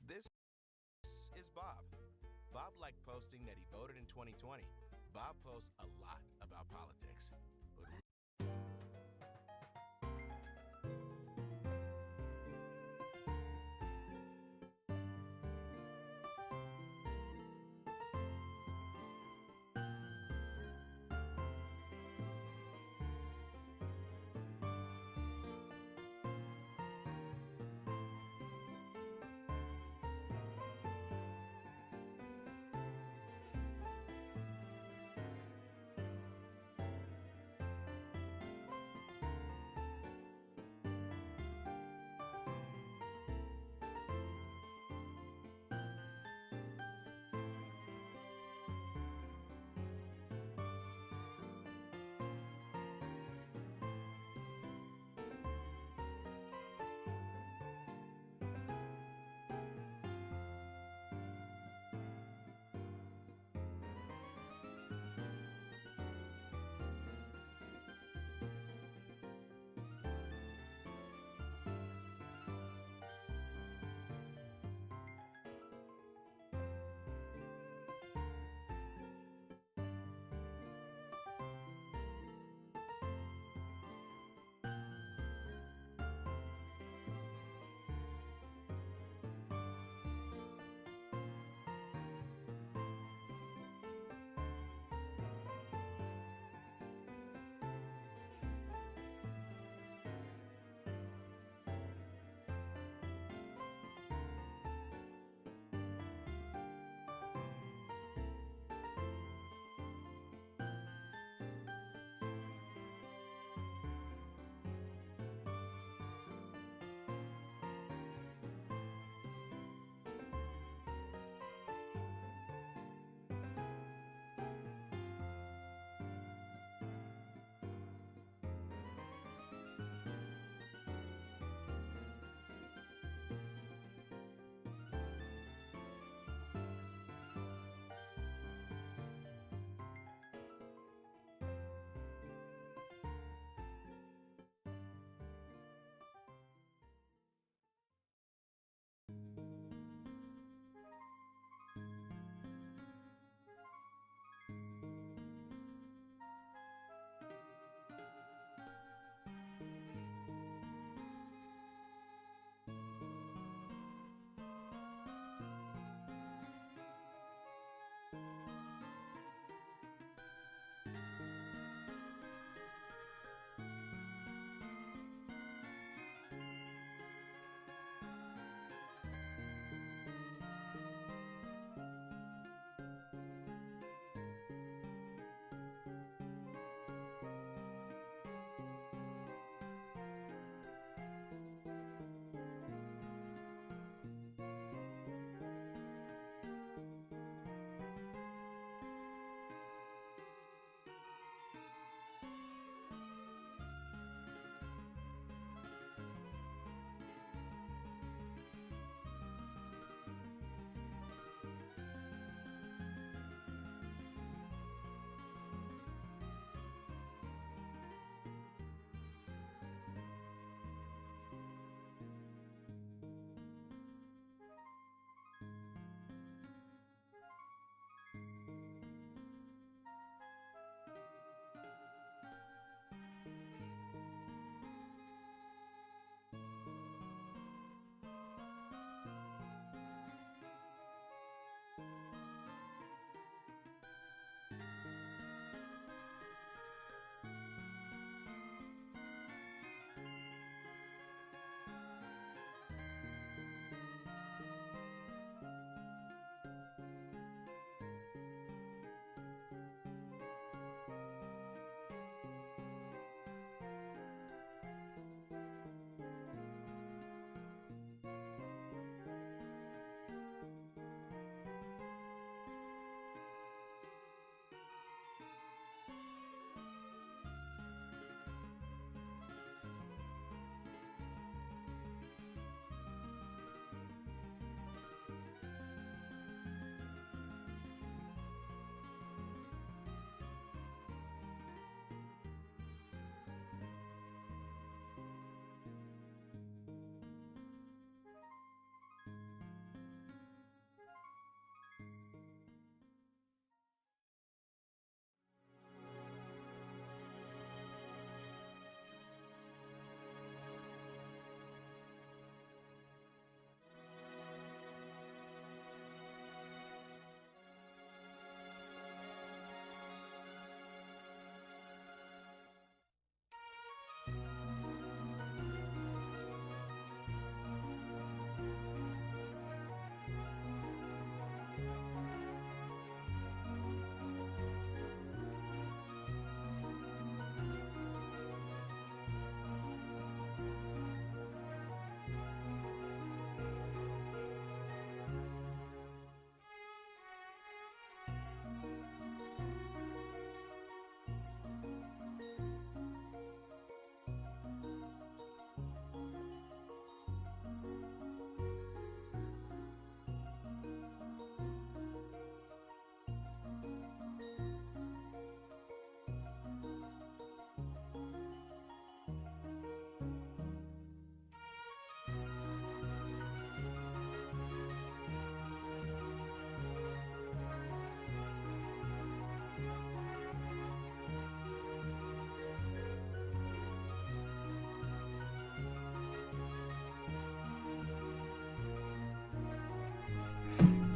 This is Bob. Bob liked posting that he voted in 2020. Bob posts a lot about politics. But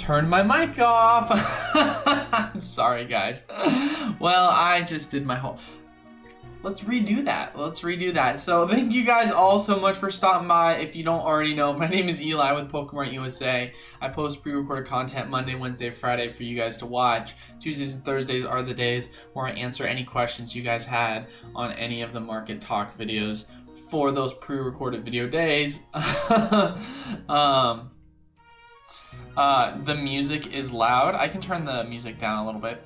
turned my mic off. I'm sorry, guys. Well, I just did my whole... Let's redo that. So thank you guys all so much for stopping by. If you don't already know, my name is Eli with Pokemon USA. I post pre-recorded content Monday, Wednesday, Friday for you guys to watch. Tuesdays and Thursdays are the days where I answer any questions you guys had on any of the market talk videos for those pre-recorded video days. The music is loud. I can turn the music down a little bit.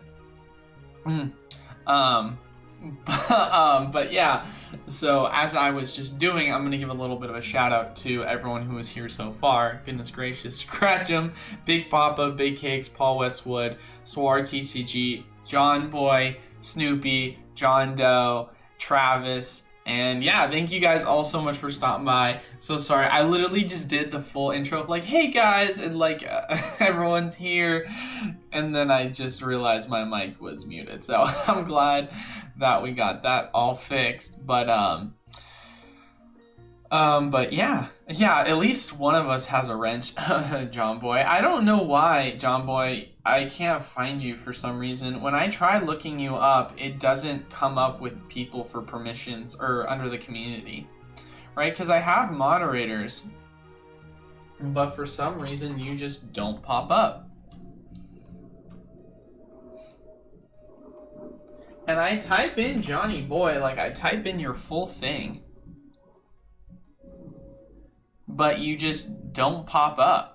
But yeah, so as I was just doing, I'm gonna give a little bit of a shout out to everyone who is here so far. Goodness gracious, Scratchem, Big Papa, Big Cakes, Paul Westwood, Swar TCG, John Boy, Snoopy, John Doe, Travis, and yeah, thank you guys all so much for stopping by. So sorry, I literally just did the full intro of like, hey guys, and like everyone's here, and then I just realized my mic was muted. So I'm glad that we got that all fixed. But yeah, at least one of us has a wrench. John Boy, I don't know why, John Boy, I can't find you for some reason. When I try looking you up, it doesn't come up with people for permissions or under the community, right? Because I have moderators, but for some reason you just don't pop up. And I type in Johnny Boy, like I type in your full thing, but you just don't pop up.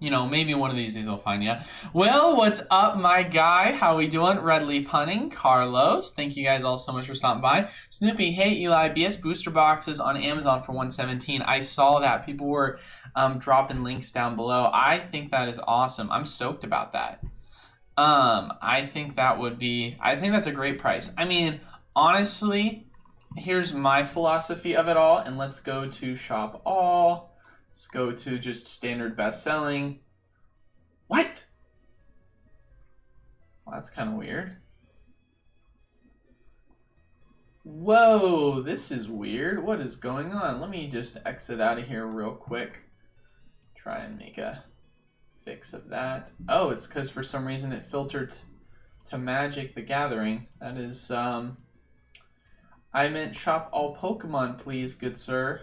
You know, maybe one of these days I'll find you. Well, what's up, my guy? How we doing? Red Leaf Hunting, Carlos. Thank you guys all so much for stopping by. Snoopy, hey Eli, BS booster boxes on Amazon for $117. I saw that. People were dropping links down below. I think that is awesome. I'm stoked about that. I think that's a great price. I mean, honestly, here's my philosophy of it all, and let's go to shop all. Let's go to just standard best selling. What? Well, that's kind of weird. Whoa, this is weird. What is going on? Let me just exit out of here real quick. Try and make a fix of that. Oh, it's because for some reason it filtered to Magic the Gathering. That is, I meant shop all Pokemon, please, good sir.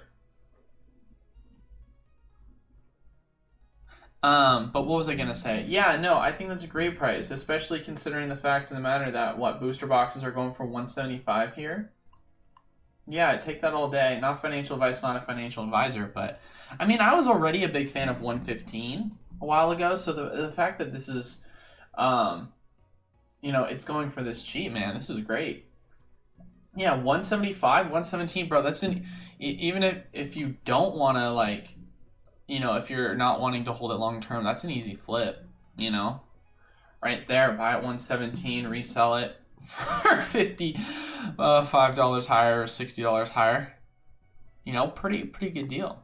But what was I gonna say? Yeah, no, I think that's a great price, especially considering the fact of the matter that booster boxes are going for $175 here. Yeah, take that all day. Not financial advice, not a financial advisor, but I mean, I was already a big fan of $115 a while ago, so the fact that this is, you know, it's going for this cheap, man, this is great. Yeah, $175, $117, bro. That's even if you don't want to, like, you know, if you're not wanting to hold it long term, that's an easy flip, you know, right there. Buy it $117, resell it for $5 higher or $60 higher. You know, pretty good deal.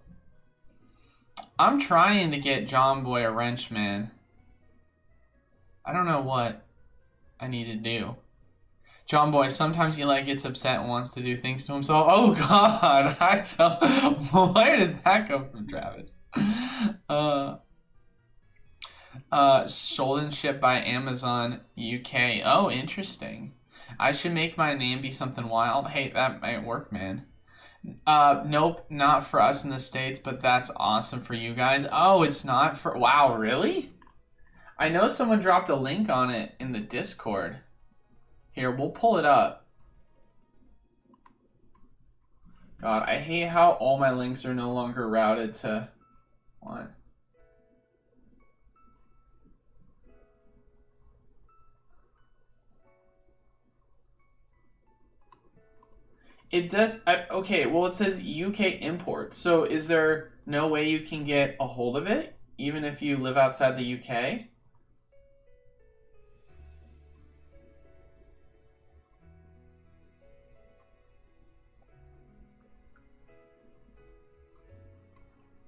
I'm trying to get John Boy a wrench, man. I don't know what I need to do. John Boy, sometimes he like gets upset and wants to do things to himself. Oh God, where did that come from, Travis? Sold and shipped by Amazon UK. Oh, interesting. I should make my name be something wild. Hey, that might work, man. Nope, not for us in the States, but that's awesome for you guys. Oh, it's not for... Wow, really? I know someone dropped a link on it in the Discord. Here, we'll pull it up. God, I hate how all my links are no longer routed to... What? It does... okay, well, it says UK import. So is there no way you can get a hold of it, even if you live outside the UK?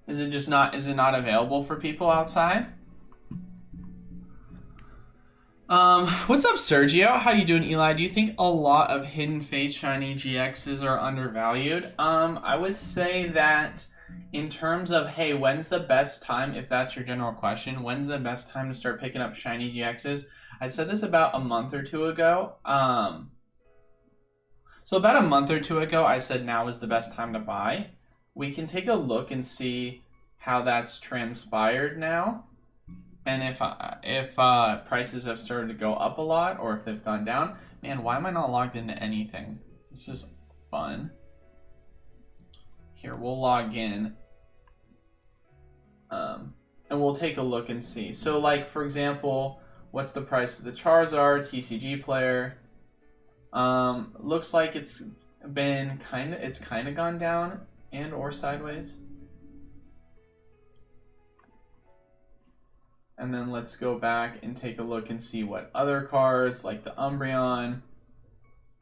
Is it not available for people outside? What's up, Sergio? How you doing, Eli? Do you think a lot of Hidden Fate shiny GXs are undervalued? I would say that in terms of, hey, when's the best time, if that's your general question, when's the best time to start picking up shiny GXs? I said this about a month or two ago. So about a month or two ago, I said now is the best time to buy. We can take a look and see how that's transpired now. And if prices have started to go up a lot or if they've gone down. Man, why am I not logged into anything? This is fun. Here, we'll log in. And we'll take a look and see. So like, for example, what's the price of the Charizard TCG player? Looks like it's been kind of gone down and or sideways. And then let's go back and take a look and see what other cards, like the Umbreon.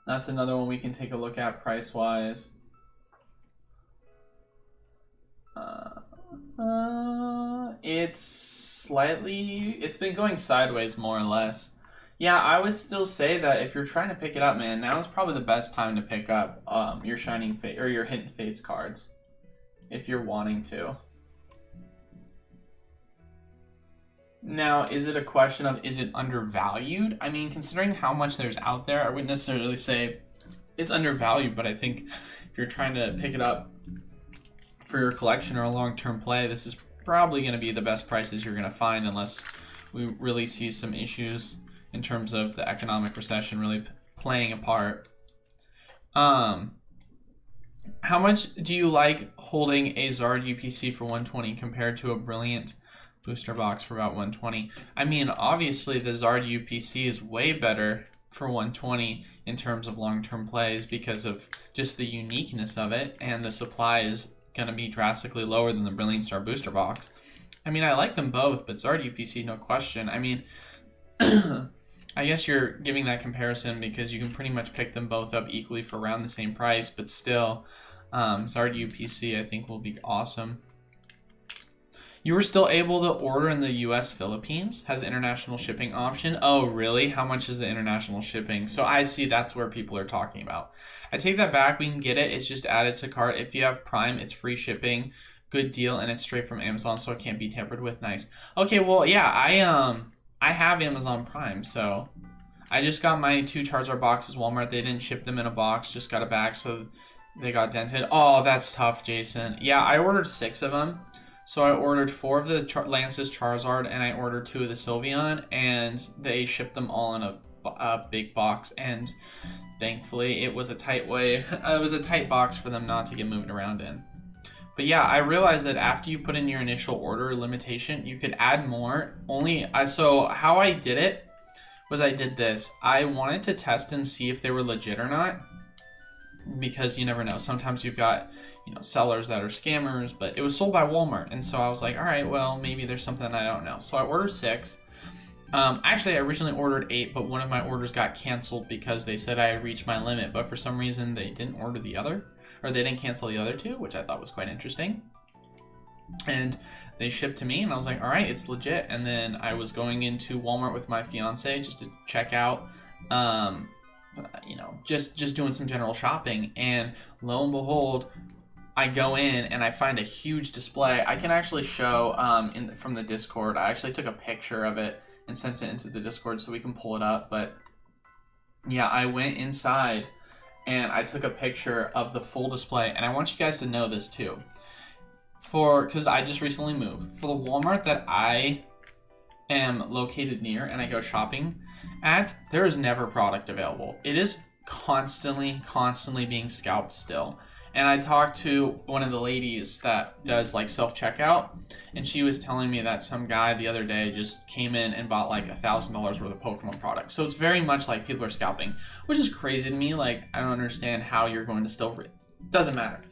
That's another one we can take a look at price-wise. It's been going sideways more or less. Yeah, I would still say that if you're trying to pick it up, man, now is probably the best time to pick up your Shining Fate or your Hidden Fates cards, if you're wanting to. Now, is it a question of, is it undervalued? I mean, considering how much there's out there, I wouldn't necessarily say it's undervalued, but I think if you're trying to pick it up for your collection or a long-term play, this is probably going to be the best prices you're going to find unless we really see some issues in terms of the economic recession really playing a part. How much do you like holding a Zard UPC for 120 compared to a Brilliant booster box for about 120? I mean, obviously the Zard UPC is way better for 120 in terms of long-term plays because of just the uniqueness of it, and the supply is going to be drastically lower than the Brilliant Star booster box. I mean, I like them both, but Zard UPC, no question. I mean, I guess you're giving that comparison because you can pretty much pick them both up equally for around the same price, but still, Zard UPC I think will be awesome. You were still able to order in the US, Philippines, has international shipping option. Oh, really? How much is the international shipping? So I see that's where people are talking about. I take that back. We can get it. It's just added to cart. If you have Prime, it's free shipping. Good deal, and it's straight from Amazon, so it can't be tampered with. Nice. Okay, well, yeah, I have Amazon Prime, so I just got my 2 Charizard boxes Walmart. They didn't ship them in a box, just got a bag, so they got dented. Oh, that's tough, Jason. Yeah, I ordered 6 of them. So I ordered 4 of the Lance's Charizard, and I ordered 2 of the Sylveon, and they shipped them all in a big box, and thankfully it was a tight box for them not to get moved around in. But yeah, I realized that after you put in your initial order limitation, you could add more. So how I did it was I did this. I wanted to test and see if they were legit or not, because you never know. Sometimes you've got, sellers that are scammers, but it was sold by Walmart, and so I was like, all right, well, maybe there's something I don't know. So I ordered 6. Actually, I originally ordered 8, but one of my orders got canceled because they said I had reached my limit, but for some reason they didn't order the other, or they didn't cancel the other 2, which I thought was quite interesting. And they shipped to me, and I was like, all right, it's legit. And then I was going into Walmart with my fiance just to check out, just doing some general shopping, and lo and behold, I go in and I find a huge display. I can actually show from the Discord. I actually took a picture of it and sent it into the Discord so we can pull it up. But yeah, I went inside and I took a picture of the full display. And I want you guys to know this too. Because I just recently moved. For the Walmart that I am located near and I go shopping at, there is never product available. It is constantly being scalped still. And I talked to one of the ladies that does like self-checkout, and she was telling me that some guy the other day just came in and bought like $1,000 worth of Pokemon products. So it's very much like people are scalping, which is crazy to me. Like, I don't understand how you're going to still doesn't matter.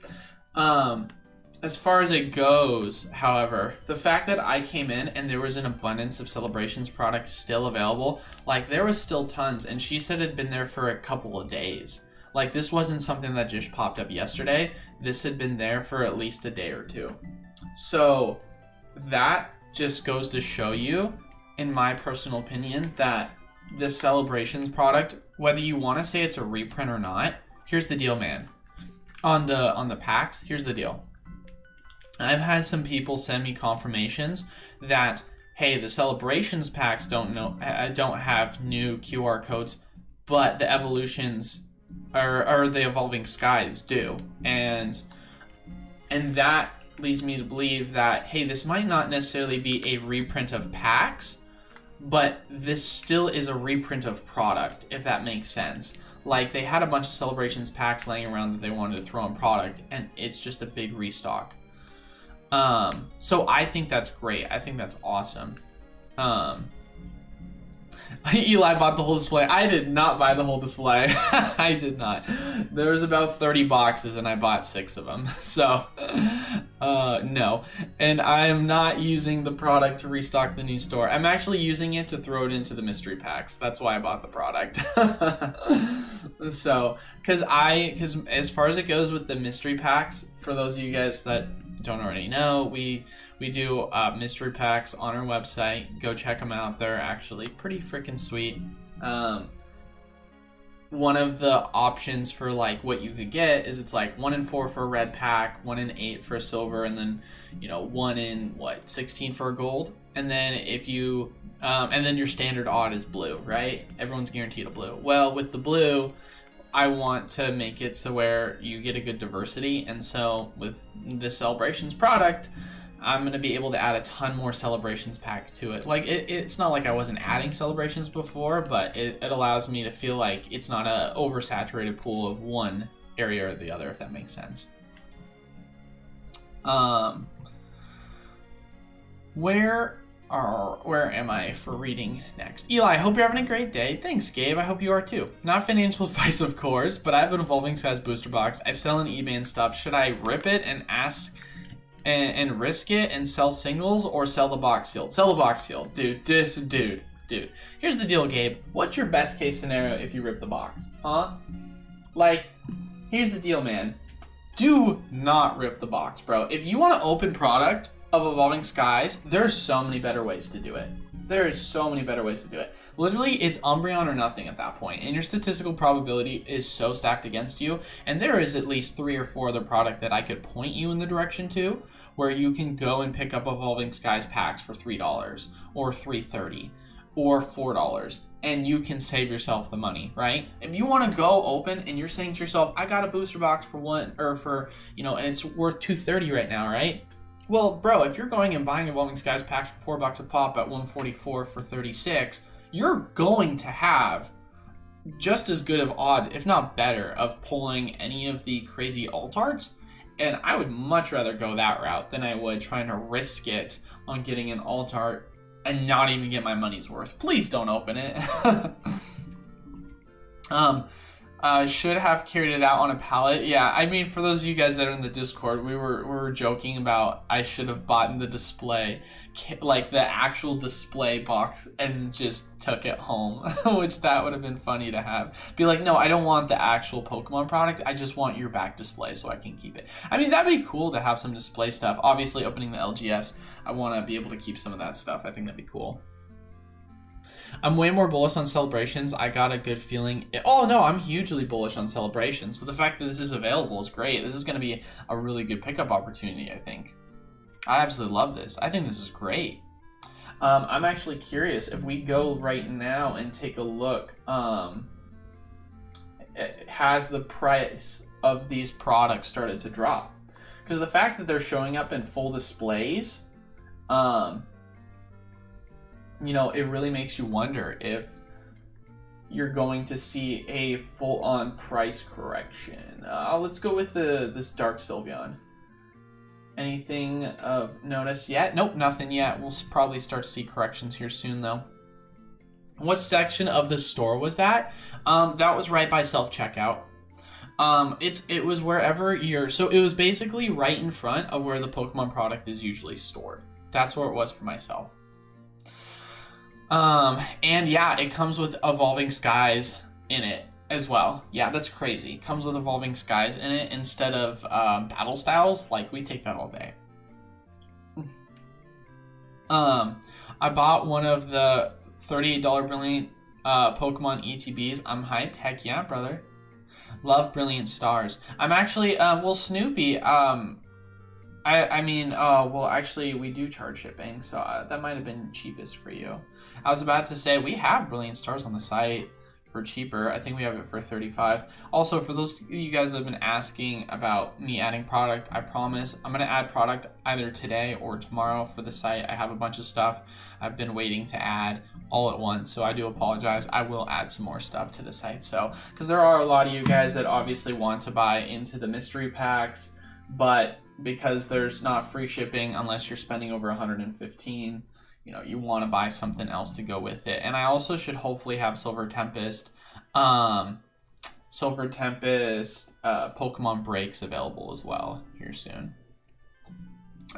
As far as it goes, however, the fact that I came in and there was an abundance of Celebrations products still available, like there was still tons, and she said it had been there for a couple of days. Like, this wasn't something that just popped up yesterday. This had been there for at least a day or 2. So that just goes to show you, in my personal opinion, that this Celebrations product, whether you want to say it's a reprint or not, here's the deal, man. On the packs, here's the deal. I've had some people send me confirmations that, hey, the Celebrations packs don't have new QR codes, but the Evolutions or the Evolving Skies do, and that leads me to believe that, hey, this might not necessarily be a reprint of packs, but this still is a reprint of product, if that makes sense. Like, they had a bunch of Celebrations packs laying around that they wanted to throw on product, and it's just a big restock. So I think that's great. I think that's awesome. Eli bought the whole display. I did not buy the whole display. I did not. There was about 30 boxes and I bought 6 of them. So, no. And I am not using the product to restock the new store. I'm actually using it to throw it into the mystery packs. That's why I bought the product. So, because as far as it goes with the mystery packs, for those of you guys that don't already know, we do mystery packs on our website. Go check them out. They're actually pretty freaking sweet. One of the options for like what you could get is it's like 1 in 4 for a red pack, 1 in 8 for a silver, and then 1 in 16 for a gold. And then if you and then your standard odd is blue, right? Everyone's guaranteed a blue. Well, with the blue, I want to make it to where you get a good diversity, and so with this Celebrations product, I'm going to be able to add a ton more Celebrations pack to it. Like, it's not like I wasn't adding Celebrations before, but it allows me to feel like it's not a oversaturated pool of one area or the other, if that makes sense. Where am I for reading next? Eli, I hope you're having a great day. Thanks, Gabe. I hope you are too. Not financial advice, of course, but I have an Evolving Skies booster box. I sell on eBay and stuff. Should I rip it and ask and risk it and sell singles, or sell the box sealed? Sell the box sealed. Dude. Here's the deal, Gabe. What's your best case scenario if you rip the box? Huh? Like, here's the deal, man. Do not rip the box, bro. If you want to open product of Evolving Skies, there's so many better ways to do it. There is so many better ways to do it. Literally, it's Umbreon or nothing at that point, and your statistical probability is so stacked against you, and there is at least 3 or 4 other product that I could point you in the direction to, where you can go and pick up Evolving Skies packs for $3 or $3.30 or $4, and you can save yourself the money, right? If you want to go open and you're saying to yourself, I got a booster box for and it's worth $2.30 right now, right? Well, bro, if you're going and buying Evolving Skies packs for $4 a pop at $144 for 36, you're going to have just as good of odd, if not better, of pulling any of the crazy altarts. And I would much rather go that route than I would trying to risk it on getting an altart and not even get my money's worth. Please don't open it. Should have carried it out on a pallet. Yeah, I mean, for those of you guys that are in the Discord, we were joking about I should have bought the display, like the actual display box, and just took it home, which that would have been funny to have. Be like, no, I don't want the actual Pokemon product. I just want your back display so I can keep it. I mean, that'd be cool to have some display stuff. Obviously, opening the LGS, I want to be able to keep some of that stuff. I think that'd be cool. I'm way more bullish on Celebrations. I got a good feeling. Oh no, I'm hugely bullish on Celebrations. So the fact that this is available is great. This is going to be a really good pickup opportunity, I think. I absolutely love this. I think this is great. I'm actually curious if we go right now and take a look. Has the price of these products started to drop? Because the fact that they're showing up in full displays, it really makes you wonder if you're going to see a full-on price correction. Let's go with this Dark Sylveon. Anything of notice yet? Nope, nothing yet. We'll probably start to see corrections here soon, though. What section of the store was that? That was right by self-checkout. It was wherever so it was basically right in front of where the Pokemon product is usually stored. That's where it was for myself. And yeah, it comes with Evolving Skies in it as well. Yeah, that's crazy. It comes with Evolving Skies in it instead of Battle Styles. Like, we take that all day. I bought one of the $38 Brilliant Pokemon ETBs. I'm hyped. Heck yeah, brother. Love Brilliant Stars. I'm actually, well, Snoopy, I mean, well, actually, we do charge shipping, so that might have been cheapest for you. I was about to say, we have Brilliant Stars on the site for cheaper. I think we have it for $35. Also, for those of you guys that have been asking about me adding product, I promise I'm going to add product either today or tomorrow for the site. I have a bunch of stuff I've been waiting to add all at once, so I do apologize. I will add some more stuff to the site, so because there are a lot of you guys that obviously want to buy into the mystery packs, but because there's not free shipping unless you're spending over 115, you know, you want to buy something else to go with it. And I also should hopefully have Silver Tempest Pokemon breaks available as well here soon.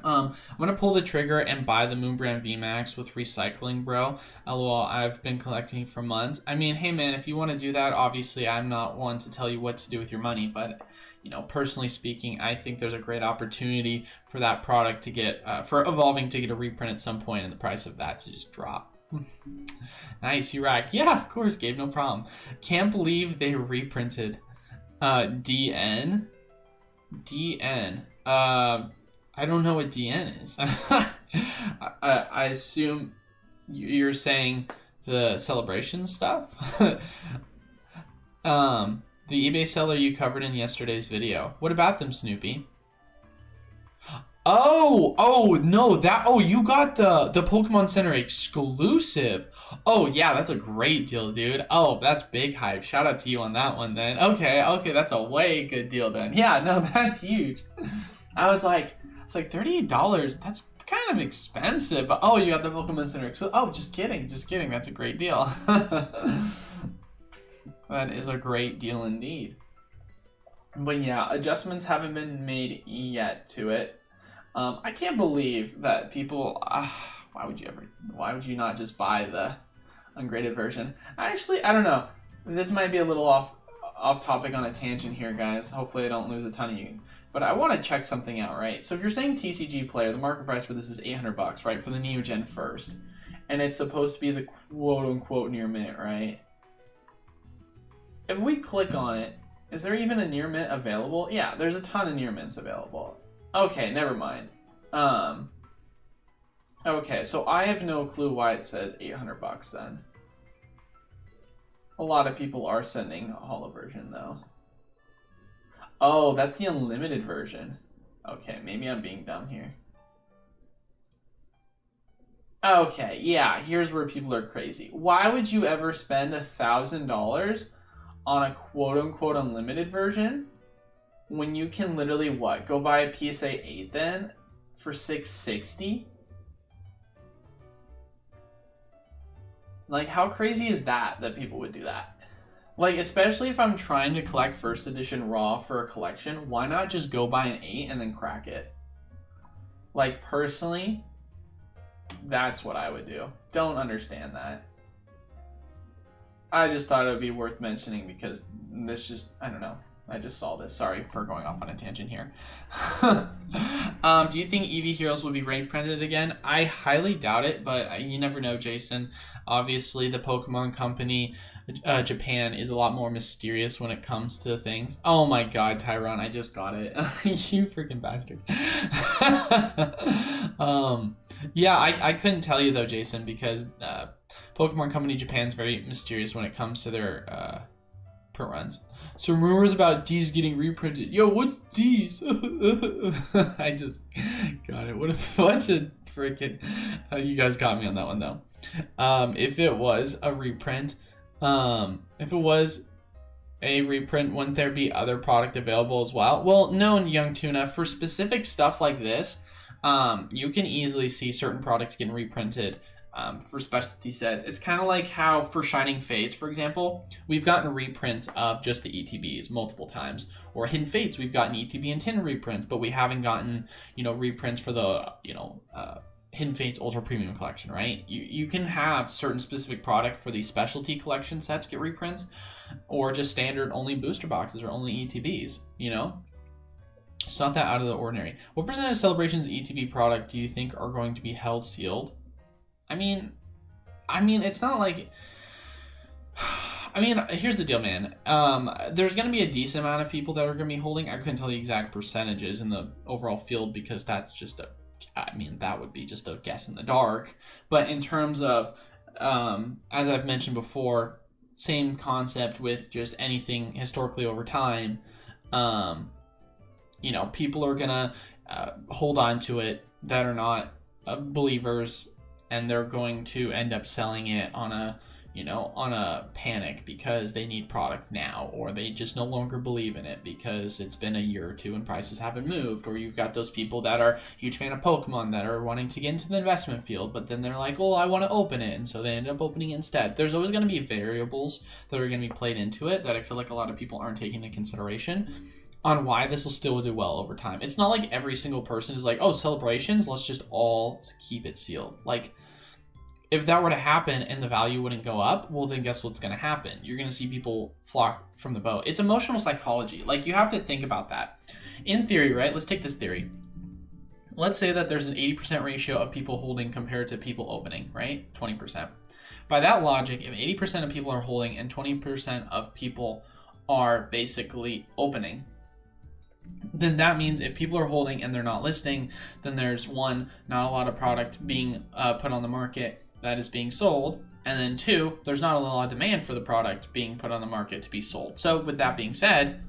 I'm gonna pull the trigger and buy the Moonbrand VMAX with recycling, bro. LOL, I've been collecting for months. I mean, hey man, if you want to do that, obviously I'm not one to tell you what to do with your money, but you know, personally speaking, I think there's a great opportunity for that product to get, for Evolving to get a reprint at some point and the price of that to just drop. Nice, you rack. Yeah, of course, Gabe, no problem. Can't believe they reprinted DN. I don't know what DN is. I assume you're saying the celebration stuff? The eBay seller you covered in yesterday's video. What about them, Snoopy? Oh, no, you got the Pokemon Center exclusive. Oh, yeah, that's a great deal, dude. Oh, that's big hype. Shout out to you on that one, then. Okay, that's a way good deal, then. Yeah, no, that's huge. I was like, it's like $38. That's kind of expensive. But, oh, you got the Pokemon Center exclusive. Oh, just kidding. That's a great deal. That is a great deal indeed. But yeah, adjustments haven't been made yet to it. I can't believe that people, why would you not just buy the ungraded version? Actually, I don't know. This might be a little off topic on a tangent here, guys. Hopefully I don't lose a ton of you. But I want to check something out, right? So if you're saying TCG player, the market price for this is $800, right? For the Neo Gen first. And it's supposed to be the quote-unquote near mint, right? If we click on it, is there even a near mint available? Yeah, there's a ton of near mints available. Okay, never mind. Okay, so I have no clue why it says $800 then. A lot of people are sending a holo version though. Oh, that's the unlimited version. Okay, maybe I'm being dumb here. Okay, yeah, here's where people are crazy. Why would you ever spend $1,000 on a quote-unquote unlimited version when you can literally, what, go buy a PSA 8 then for $660? Like, how crazy is that people would do that? Like, especially if I'm trying to collect first edition raw for a collection, why not just go buy an 8 and then crack it? Like, personally, that's what I would do. Don't understand that. I just thought it would be worth mentioning because this just, I don't know. I just saw this. Sorry for going off on a tangent here. Do you think EV Heroes will be reprinted again? I highly doubt it, but you never know, Jason. Obviously, the Pokemon Company, Japan, is a lot more mysterious when it comes to things. Oh my god, Tyron, I just got it. You freaking bastard. Yeah, I couldn't tell you though, Jason, because Pokemon Company Japan's very mysterious when it comes to their print runs. So rumors about D's getting reprinted. Yo, what's D's? I just got it. What a bunch of freaking... you guys got me on that one though. If it was a reprint, wouldn't there be other product available as well? Well, no, Young Tuna. For specific stuff like this, you can easily see certain products getting reprinted for specialty sets. It's kind of like how for Shining Fates, for example, we've gotten reprints of just the ETBs multiple times. Or Hidden Fates, we've gotten ETB and tin reprints, but we haven't gotten, reprints for the, Hidden Fates Ultra Premium Collection, right? You can have certain specific product for these specialty collection sets get reprints, or just standard only booster boxes or only ETBs, It's not that out of the ordinary. What percentage of Celebration's ETB product do you think are going to be held sealed? I mean, it's not like... I mean, here's the deal, man. There's going to be a decent amount of people that are going to be holding. I couldn't tell you exact percentages in the overall field because that's just that would be just a guess in the dark. But in terms of, as I've mentioned before, same concept with just anything historically over time. You know, people are going to hold on to it that are not believers, and they're going to end up selling it on a panic because they need product now, or they just no longer believe in it because it's been a year or two and prices haven't moved. Or you've got those people that are huge fan of Pokemon that are wanting to get into the investment field, but then they're like, well, I want to open it, and so they end up opening it instead. There's always going to be variables that are going to be played into it that I feel like a lot of people aren't taking into consideration on why this will still do well over time. It's not like every single person is like, oh, celebrations, let's just all keep it sealed. Like, if that were to happen and the value wouldn't go up, well, then guess what's going to happen? You're going to see people flock from the boat. It's emotional psychology. Like, you have to think about that. In theory, right? Let's take this theory. Let's say that there's an 80% ratio of people holding compared to people opening, right? 20%. By that logic, if 80% of people are holding and 20% of people are basically opening, then that means if people are holding and they're not listing, then there's one, not a lot of product being put on the market that is being sold, and then two, there's not a lot of demand for the product being put on the market to be sold. So with that being said,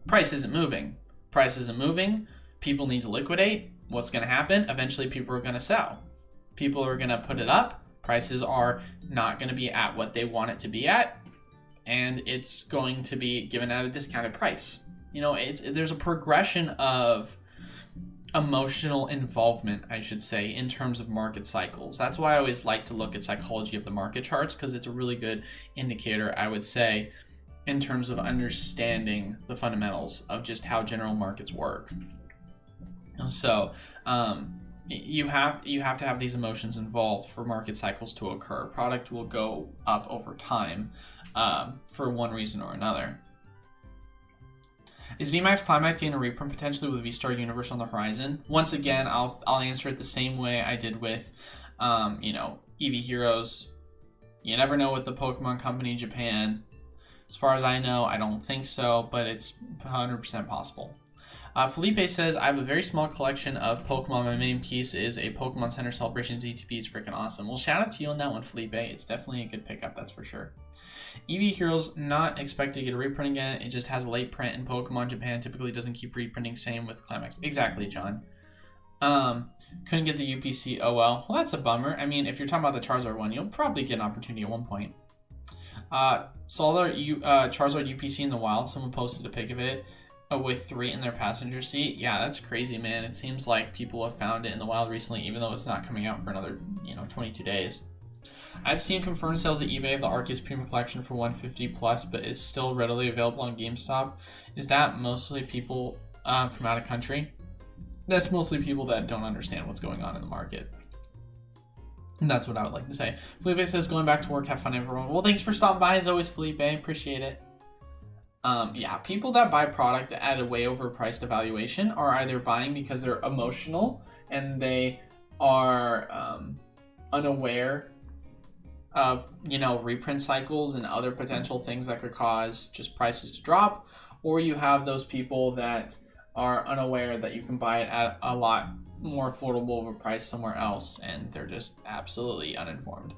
price isn't moving. Price isn't moving. People need to liquidate. What's going to happen? Eventually people are going to sell. People are going to put it up. Prices are not going to be at what they want it to be at, and it's going to be given at a discounted price. You know, there's a progression of emotional involvement, I should say, in terms of market cycles. That's why I always like to look at psychology of the market charts, because it's a really good indicator, I would say, in terms of understanding the fundamentals of just how general markets work. So you have to have these emotions involved for market cycles to occur. Product will go up over time for one reason or another. Is VMAX Climax getting a reprint potentially with V-Star Universe on the horizon? Once again, I'll answer it the same way I did with, EV Heroes. You never know with the Pokemon Company in Japan. As far as I know, I don't think so, but it's 100% possible. Felipe says, I have a very small collection of Pokemon. My main piece is a Pokemon Center Celebrations ETB. Is freaking awesome. Well, shout out to you on that one, Felipe. It's definitely a good pickup, that's for sure. EV Heroes not expected to get a reprint again. It just has a late print, and Pokemon Japan typically doesn't keep reprinting. Same with Climax. Exactly, John. Couldn't get the UPC. Oh well. Well, that's a bummer. I mean, if you're talking about the Charizard one, you'll probably get an opportunity at one point. Saw the Charizard UPC in the wild. Someone posted a pic of it with 3 in their passenger seat. Yeah, that's crazy, man. It seems like people have found it in the wild recently, even though it's not coming out for another 22 days. I've seen confirmed sales at eBay of the Arceus Premium Collection for $150 plus, but is still readily available on GameStop. Is that mostly people from out of country? That's mostly people that don't understand what's going on in the market. And that's what I would like to say. Felipe says, going back to work, have fun, everyone. Well, thanks for stopping by as always, Felipe. Appreciate it. Yeah, people that buy product at a way overpriced evaluation are either buying because they're emotional and they are unaware of reprint cycles and other potential things that could cause just prices to drop, or you have those people that are unaware that you can buy it at a lot more affordable of a price somewhere else, and they're just absolutely uninformed.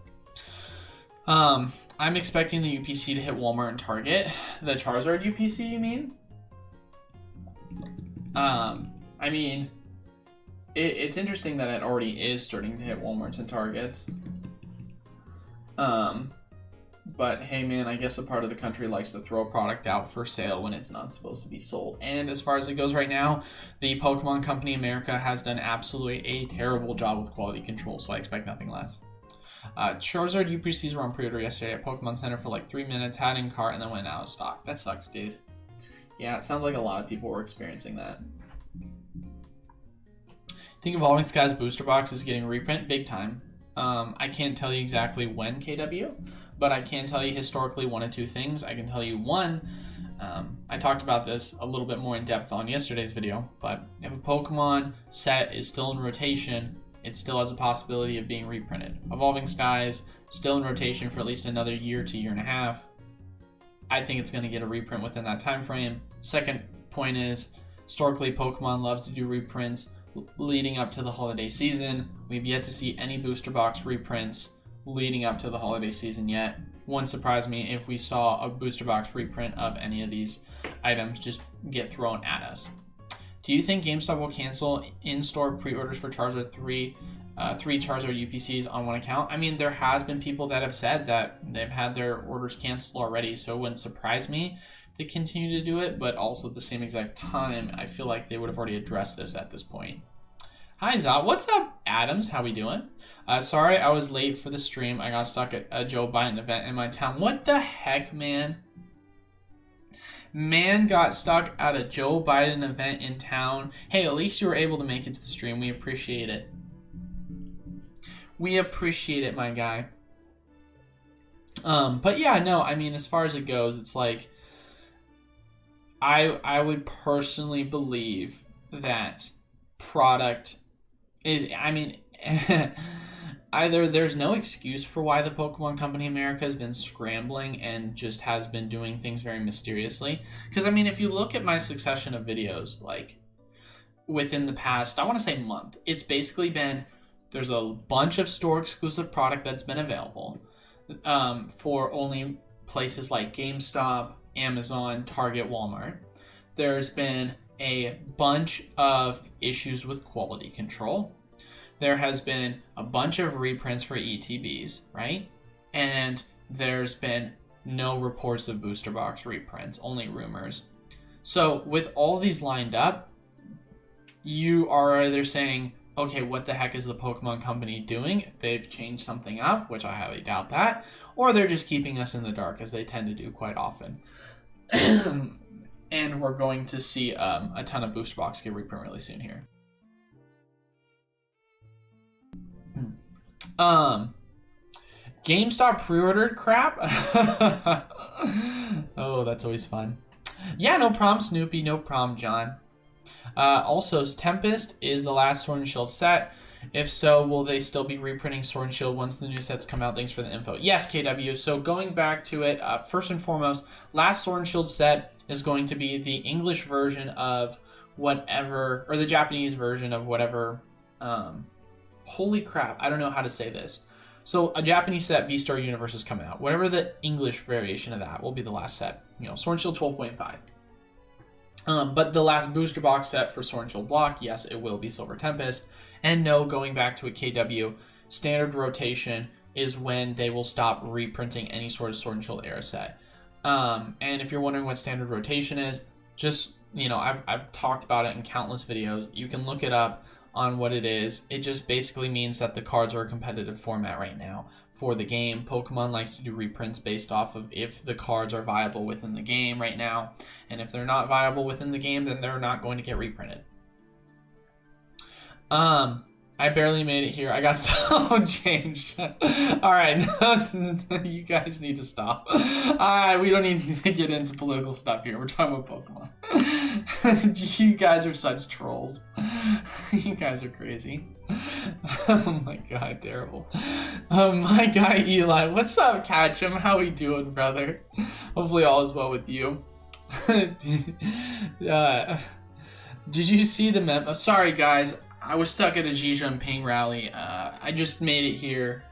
I'm expecting the UPC to hit Walmart and Target. The Charizard UPC, you mean? I mean, it's interesting that it already is starting to hit Walmarts and Targets. But hey man, I guess a part of the country likes to throw a product out for sale when it's not supposed to be sold. And as far as it goes right now, the Pokemon Company America has done absolutely a terrible job with quality control, so I expect nothing less. Charizard UPCs were on pre-order yesterday at Pokemon Center for like 3 minutes, had in cart, and then went out of stock. That sucks, dude. Yeah, it sounds like a lot of people were experiencing that. I think Evolving Skies booster box is getting reprint big time. I can't tell you exactly when, KW, but I can tell you historically one of two things. I can tell you one, I talked about this a little bit more in depth on yesterday's video, but if a Pokemon set is still in rotation, it still has a possibility of being reprinted. Evolving Skies, still in rotation for at least another year to year and a half. I think it's going to get a reprint within that time frame. Second point is, historically, Pokemon loves to do reprints leading up to the holiday season. We've yet to see any booster box reprints leading up to the holiday season yet. Wouldn't surprise me if we saw a booster box reprint of any of these items just get thrown at us. Do you think GameStop will cancel in-store pre-orders for Charizard 3 Charizard UPCs on one account? I mean, there has been people that have said that they've had their orders canceled already, so it wouldn't surprise me if they continue to do it, but also at the same exact time, I feel like they would have already addressed this at this point. Hi, Zah. What's up, Adams? How we doing? Sorry I was late for the stream. I got stuck at a Joe Biden event in my town. What the heck, man? Man got stuck at a Joe Biden event in town. Hey, at least you were able to make it to the stream. We appreciate it. We appreciate it, my guy. But yeah, no, I mean, as far as it goes, it's like, I would personally believe that product is, I mean, either there's no excuse for why the Pokemon Company America has been scrambling and just has been doing things very mysteriously. Because, I mean, if you look at my succession of videos, like, within the past, I want to say month, it's basically been, there's a bunch of store-exclusive product that's been available for only places like GameStop, Amazon, Target, Walmart. There's been a bunch of issues with quality control. There has been a bunch of reprints for ETBs, right? And there's been no reports of booster box reprints, only rumors. So with all these lined up, you are either saying, okay, what the heck is the Pokemon Company doing? They've changed something up, which I highly doubt that, or they're just keeping us in the dark, as they tend to do quite often. And we're going to see a ton of booster box get reprint really soon here. GameStop pre-ordered crap? Oh, that's always fun. Yeah, no problem, Snoopy. No problem, John. Also, Tempest is the last Sword and Shield set. If so, will they still be reprinting Sword and Shield once the new sets come out? Thanks for the info. Yes, KW. So going back to it, first and foremost, last Sword and Shield set is going to be the English version of whatever, or the Japanese version of whatever. Holy crap, I don't know how to say this. So a Japanese set, V-Star Universe, is coming out. Whatever the English variation of that will be the last set. You know, Sword and Shield 12.5. But the last booster box set for Sword and Shield Block, yes, it will be Silver Tempest. And no, going back to a KW, standard rotation is when they will stop reprinting any sort of Sword and Shield era set. And if you're wondering what standard rotation is, just, you know, I've talked about it in countless videos. You can look it up on what it is. It just basically means that the cards are a competitive format right now for the game. Pokemon likes to do reprints based off of if the cards are viable within the game right now. And if they're not viable within the game, then they're not going to get reprinted. I barely made it here. I got so changed. Alright, you guys need to stop. We don't need to get into political stuff here. We're talking about Pokemon. You guys are such trolls. You guys are crazy. Oh my god, terrible. My guy Eli. What's up, Catchem? How we doing, brother? Hopefully all is well with you. Did you see the memo? Sorry, guys. I was stuck at a Xi Jinping rally. I just made it here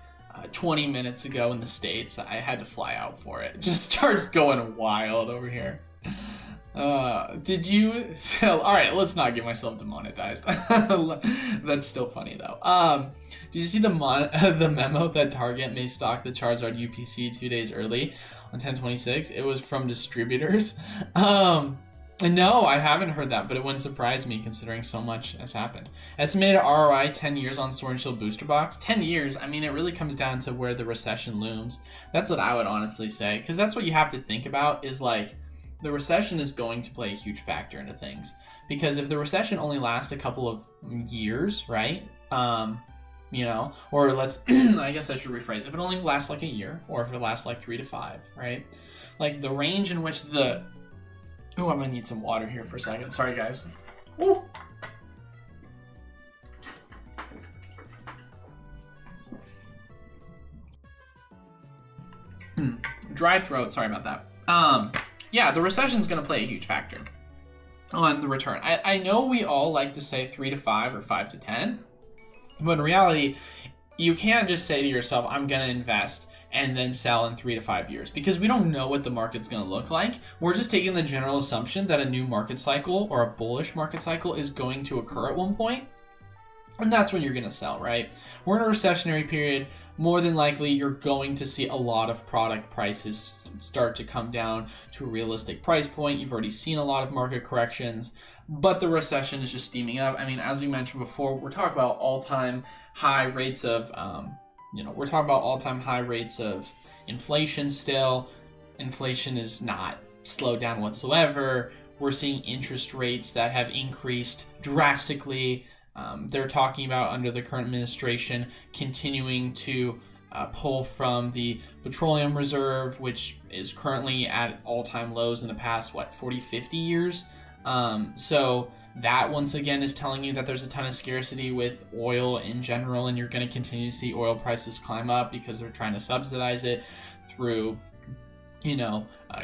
20 minutes ago in the States. I had to fly out for it. It just starts going wild over here. Did you... So, alright, let's not get myself demonetized. That's still funny, though. Did you see the memo that Target may stock the Charizard UPC 2 days early on 10/26? It was from distributors. No, I haven't heard that, but it wouldn't surprise me considering so much has happened. Estimated ROI 10 years on Sword and Shield Booster Box. 10 years, I mean, it really comes down to where the recession looms. That's what I would honestly say, because that's what you have to think about is like, the recession is going to play a huge factor into things. Because if the recession only lasts a couple of years, right? You know, or let's, I guess I should rephrase. If it only lasts like a year, or if it lasts like 3 to 5, right? Like the range in which the... Ooh, I'm gonna need some water here for a second. Sorry, guys. Ooh. Dry throat, sorry about that. Yeah, the recession is going to play a huge factor on the return. I know we all like to say 3 to 5 or 5 to 10, but in reality, you can't just say to yourself, I'm going to invest and then sell in 3 to 5 years, because we don't know what the market's going to look like. We're just taking the general assumption that a new market cycle or a bullish market cycle is going to occur at one point, and that's when you're going to sell, right? We're in a recessionary period. More than likely, you're going to see a lot of product prices start to come down to a realistic price point. You've already seen a lot of market corrections, but the recession is just steaming up. I mean, as we mentioned before, we're talking about all-time high rates of, we're talking about all-time high rates of inflation still. Inflation is not slowed down whatsoever. We're seeing interest rates that have increased drastically. They're talking about, under the current administration, continuing to pull from the petroleum reserve, which is currently at all-time lows in the past, 40, 50 years. So that, once again, is telling you that there's a ton of scarcity with oil in general, and you're going to continue to see oil prices climb up because they're trying to subsidize it through,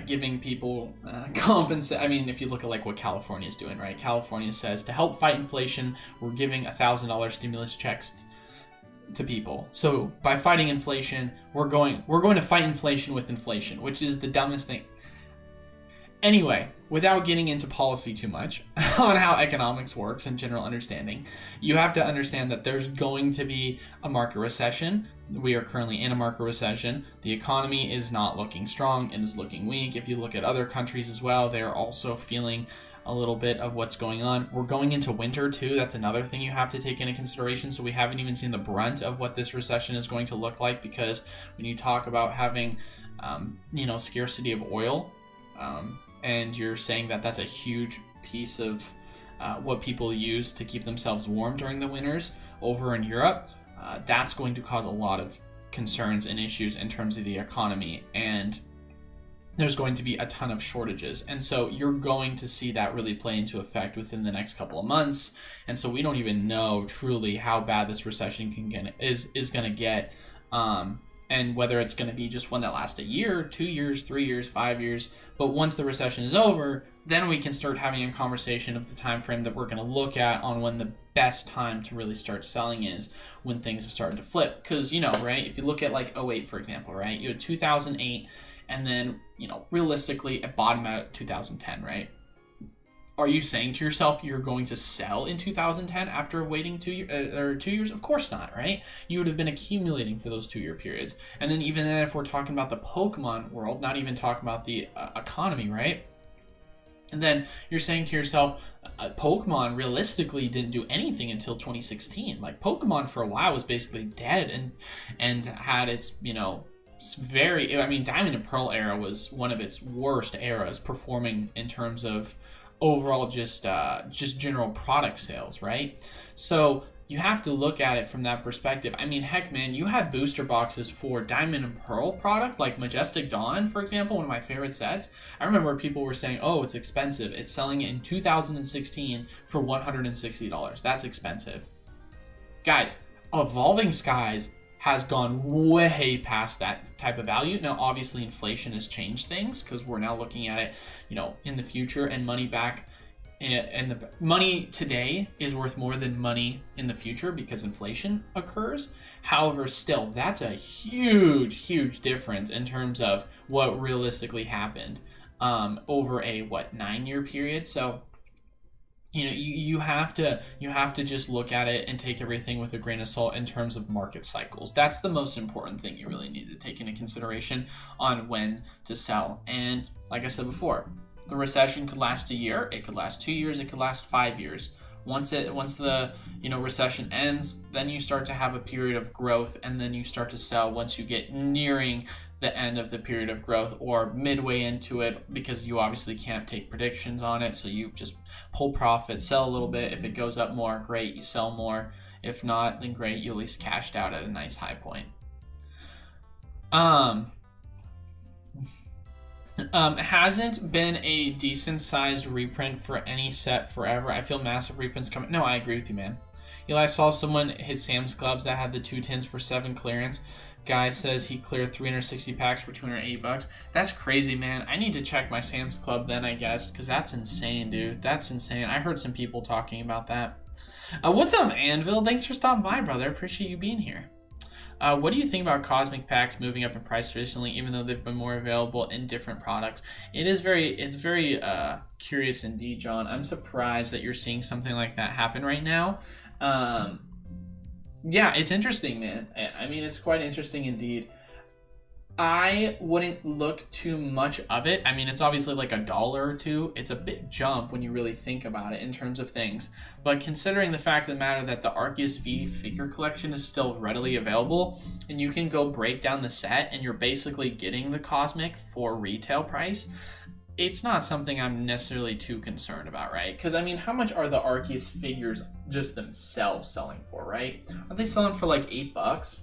giving people compensate. I mean, if you look at like what California is doing, right? California says to help fight inflation, we're giving $1,000 stimulus checks to people. So by fighting inflation, we're going to fight inflation with inflation, which is the dumbest thing. Anyway, without getting into policy too much on how economics works and general understanding, you have to understand that there's going to be a market recession. We are currently in a market recession. The economy is not looking strong and is looking weak. If you look at other countries as well, they are also feeling a little bit of what's going on. We're going into winter too. That's another thing you have to take into consideration. So we haven't even seen the brunt of what this recession is going to look like, because when you talk about having, scarcity of oil, and you're saying that that's a huge piece of what people use to keep themselves warm during the winters over in Europe, that's going to cause a lot of concerns and issues in terms of the economy, and there's going to be a ton of shortages. And so you're going to see that really play into effect within the next couple of months. And so we don't even know truly how bad this recession is going to get, and whether it's going to be just one that lasts a year, 2 years, 3 years, 5 years. But once the recession is over, then we can start having a conversation of the time frame that we're going to look at on when the best time to really start selling is, when things have started to flip. Because, right, if you look at like 08, for example, right, you had 2008, and then, realistically it bottomed out at 2010, right? Are you saying to yourself you're going to sell in 2010 after waiting 2 years? Of course not, right? You would have been accumulating for those 2-year periods. And then even then, if we're talking about the Pokemon world, not even talking about the economy, right? And then you're saying to yourself, Pokemon realistically didn't do anything until 2016. Like, Pokemon for a while was basically dead and had its, Diamond and Pearl era was one of its worst eras performing in terms of overall just general product sales, right? So you have to look at it from that perspective. I mean, heck, man, you had booster boxes for Diamond and Pearl product, like Majestic Dawn, for example, one of my favorite sets. I remember people were saying, oh, it's expensive. It's selling in 2016 for $160. That's expensive. Guys, Evolving Skies has gone way past that type of value. Now, obviously, inflation has changed things, because we're now looking at it, in the future, and money back, and the money today is worth more than money in the future because inflation occurs. However, still, that's a huge, huge difference in terms of what realistically happened over a 9-year period. So, you have to just look at it and take everything with a grain of salt in terms of market cycles. That's the most important thing you really need to take into consideration on when to sell. And like I said before, the recession could last a year, it could last 2 years, it could last 5 years. Once the recession ends, then you start to have a period of growth, and then you start to sell once you get nearing the end of the period of growth or midway into it, because you obviously can't take predictions on it. So you just pull profit, sell a little bit. If it goes up more, great, you sell more. If not, then great, you at least cashed out at a nice high point. Hasn't been a decent sized reprint for any set forever. I feel massive reprints coming. No, I agree with you, man. Eli, I saw someone hit Sam's Clubs that had the 2 tins for 7 clearance. Guy says he cleared 360 packs for $280. That's crazy, man. I need to check my Sam's Club then, I guess, because that's insane, dude. That's insane. I heard some people talking about that. What's up, Anvil? Thanks for stopping by, brother. Appreciate you being here. What do you think about cosmic packs moving up in price recently, even though they've been more available in different products? It's very curious indeed, John. I'm surprised that you're seeing something like that happen right now. Yeah, it's interesting, man. I mean, it's quite interesting indeed. I wouldn't look too much of it. I mean, it's obviously like $1 or $2. It's a big jump when you really think about it in terms of things. But considering the fact of the matter that the Arceus V figure collection is still readily available, and you can go break down the set and you're basically getting the Cosmic for retail price, it's not something I'm necessarily too concerned about, right? Because, I mean, how much are the Arceus figures just themselves selling for, right? Are they selling for like $8?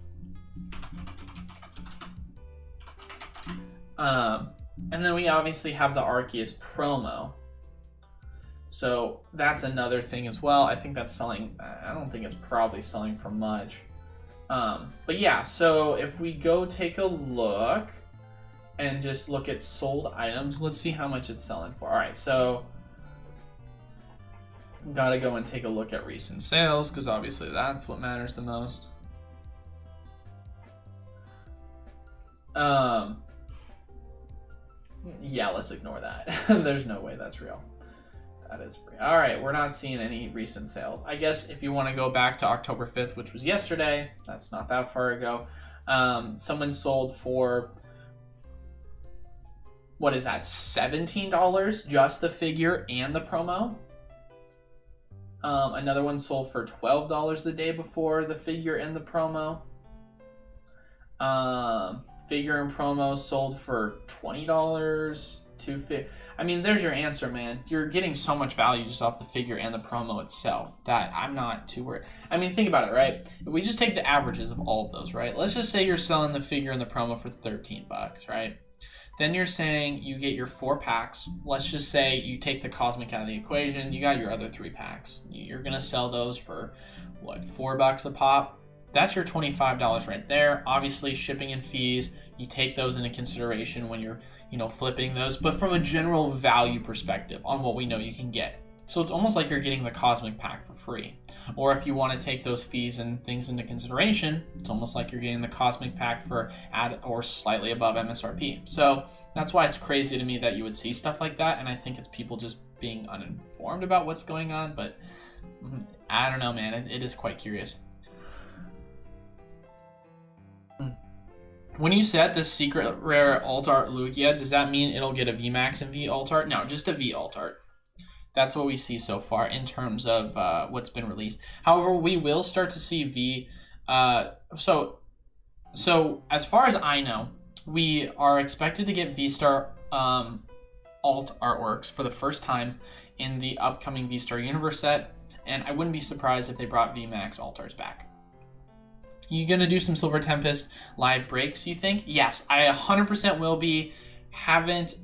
And then we obviously have the Arceus promo. So that's another thing as well. I think that's selling, I don't think it's probably selling for much. But yeah, so if we go take a look and just look at sold items, let's see how much it's selling for. All right, so gotta go and take a look at recent sales because obviously that's what matters the most. Yeah, let's ignore that. There's no way that's real. That is free. All right, we're not seeing any recent sales. I guess if you want to go back to October 5th, which was yesterday, that's not that far ago, someone sold for, what is that, $17, just the figure and the promo. Another one sold for $12 the day before, the figure and the promo. Figure and promo sold for $20, $250. I mean, there's your answer, man. You're getting so much value just off the figure and the promo itself that I'm not too worried. I mean, think about it, right? If we just take the averages of all of those, right? Let's just say you're selling the figure and the promo for $13, right? Then you're saying you get your 4 packs. Let's just say you take the Cosmic out of the equation. You got your other 3 packs. You're going to sell those for, what, $4 a pop? That's your $25 right there. Obviously, shipping and fees, you take those into consideration when you're, flipping those. But from a general value perspective on what we know you can get. So it's almost like you're getting the Cosmic pack for free. Or if you want to take those fees and things into consideration, it's almost like you're getting the Cosmic pack for at or slightly above MSRP. So that's why it's crazy to me that you would see stuff like that. And I think it's people just being uninformed about what's going on. But I don't know, man. It is quite curious. When you set the secret rare alt art Lugia, does that mean it'll get a VMAX and V alt art? No, just a V alt art. That's what we see so far in terms of what's been released. However, we will start to see V. So as far as I know, we are expected to get V-Star alt artworks for the first time in the upcoming V-Star Universe set, and I wouldn't be surprised if they brought VMAX alt arts back. You gonna do some Silver Tempest live breaks, you think? Yes, I 100% will be. Haven't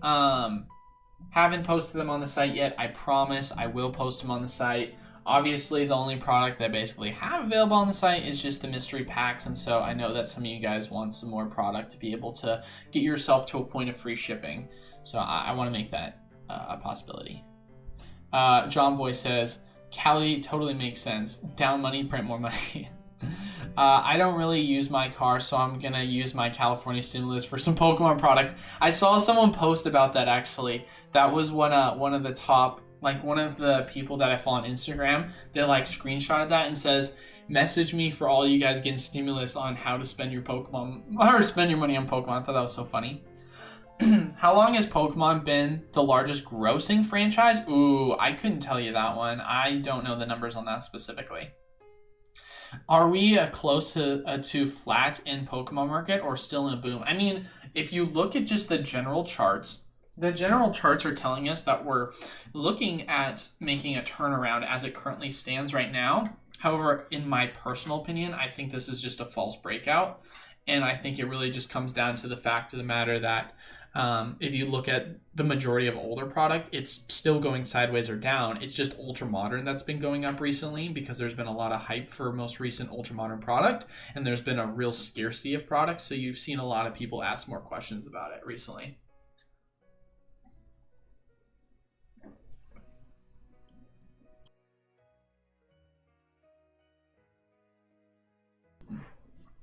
posted them on the site yet. I promise I will post them on the site. Obviously, the only product that I basically have available on the site is just the mystery packs, and so I know that some of you guys want some more product to be able to get yourself to a point of free shipping. So I want to make that a possibility. John Boy says, Cali totally makes sense. Down money, print more money. I don't really use my car, so I'm gonna use my California stimulus for some Pokemon product. I saw someone post about that actually. That was one of the top, like one of the people that I follow on Instagram. They like screenshotted that and says, "Message me for all you guys getting stimulus on how to spend your Pokemon or spend your money on Pokemon." I thought that was so funny. How long has Pokemon been the largest grossing franchise? Ooh, I couldn't tell you that one. I don't know the numbers on that specifically. Are we close to flat in Pokemon market or still in a boom? I mean, if you look at just the general charts are telling us that we're looking at making a turnaround as it currently stands right now. However, in my personal opinion, I think this is just a false breakout. And I think it really just comes down to the fact of the matter that if you look at the majority of older product, it's still going sideways or down. It's just ultra modern that's been going up recently because there's been a lot of hype for most recent ultra modern product, and there's been a real scarcity of products. So you've seen a lot of people ask more questions about it recently.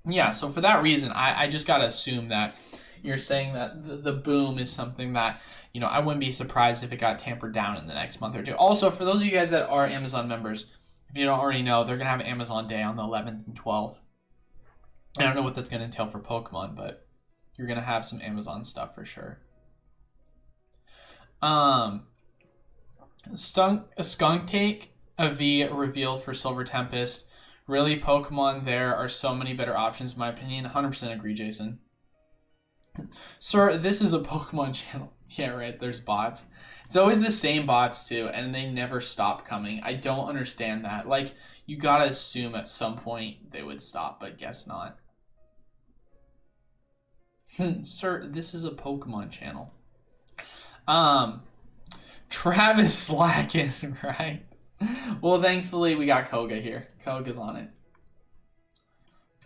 Yeah, so for that reason, I just got to assume that you're saying that the boom is something that, you know, I wouldn't be surprised if it got tampered down in the next month or two. Also, for those of you guys that are Amazon members, if you don't already know, they're going to have Amazon Day on the 11th and 12th. I don't know what that's going to entail for Pokemon, but you're going to have some Amazon stuff for sure. A Skunk Take, a V revealed for Silver Tempest. Really, Pokemon, there are so many better options, in my opinion. 100% agree, Jason. Sir, this is a Pokemon channel. Yeah, right, there's bots. It's always the same bots, too, and they never stop coming. I don't understand that. Like, you gotta assume at some point they would stop, but guess not. Sir, this is a Pokemon channel. Travis slacking, right? Well, thankfully, we got Koga here. Koga's on it.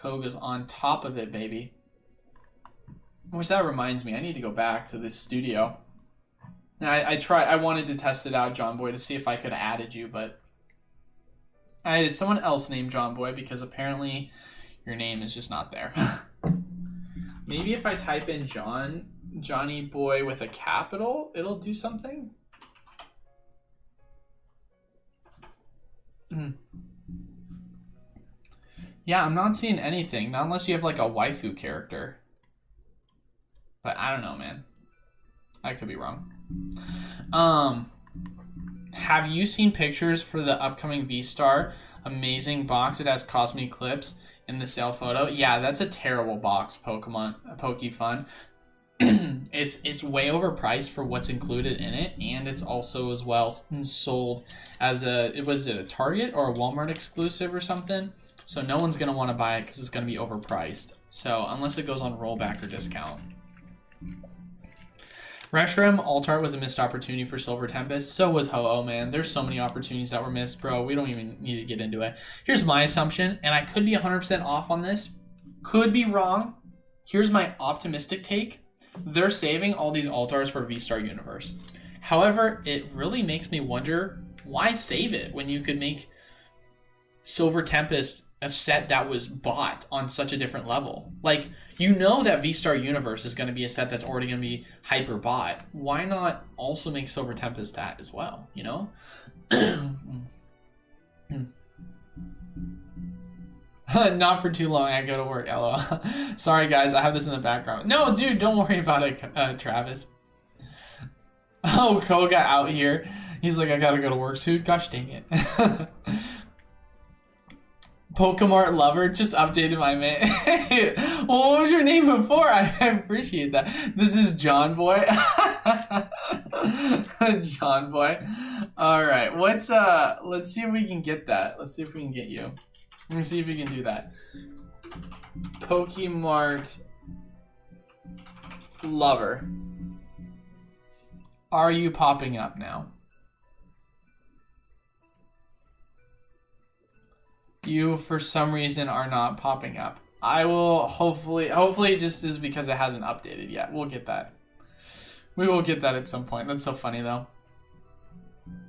Koga's on top of it, baby. Which that reminds me, I need to go back to this studio. I wanted to test it out, John Boy, to see if I could have added you, but I added someone else named John Boy because apparently your name is just not there. Maybe if I type in Johnny Boy with a capital, it'll do something. Yeah, I'm not seeing anything. Not unless you have like a waifu character. But I don't know, man. I could be wrong. Have you seen pictures for the upcoming V-Star? Amazing box. It has Cosmic Eclipse in the sale photo. Yeah, that's a terrible box, Pokemon. Pokefun. It's way overpriced for what's included in it, and it's also as well sold as was it a Target or a Walmart exclusive or something? So no one's gonna want to buy it because it's gonna be overpriced. So unless it goes on rollback or discount. Reshiram Altar was a missed opportunity for Silver Tempest. So was Ho-Oh, man. There's so many opportunities that were missed, bro. We don't even need to get into it. Here's my assumption, and I could be 100% off on this. Could be wrong. Here's my optimistic take. They're saving all these altars for V-Star Universe. However, it really makes me wonder, why save it when you could make Silver Tempest a set that was bought on such a different level? Like, you know that V-Star Universe is going to be a set that's already going to be hyper bought. Why not also make Silver Tempest that as well, you know? Not for too long, I go to work, LOL. Sorry guys, I have this in the background. No, dude, don't worry about it, Travis. Oh, Koga out here. He's like, I gotta go to work soon. Gosh dang it. Pokemon Lover just updated my man. Well, what was your name before? I appreciate that. This is John Boy. John Boy. All right, let's see if we can get that. Let's see if we can get you. Let me see if we can do that. Pokemart Lover. Are you popping up now? You, for some reason, are not popping up. I will hopefully it just is because it hasn't updated yet. We'll get that. We will get that at some point. That's so funny, though.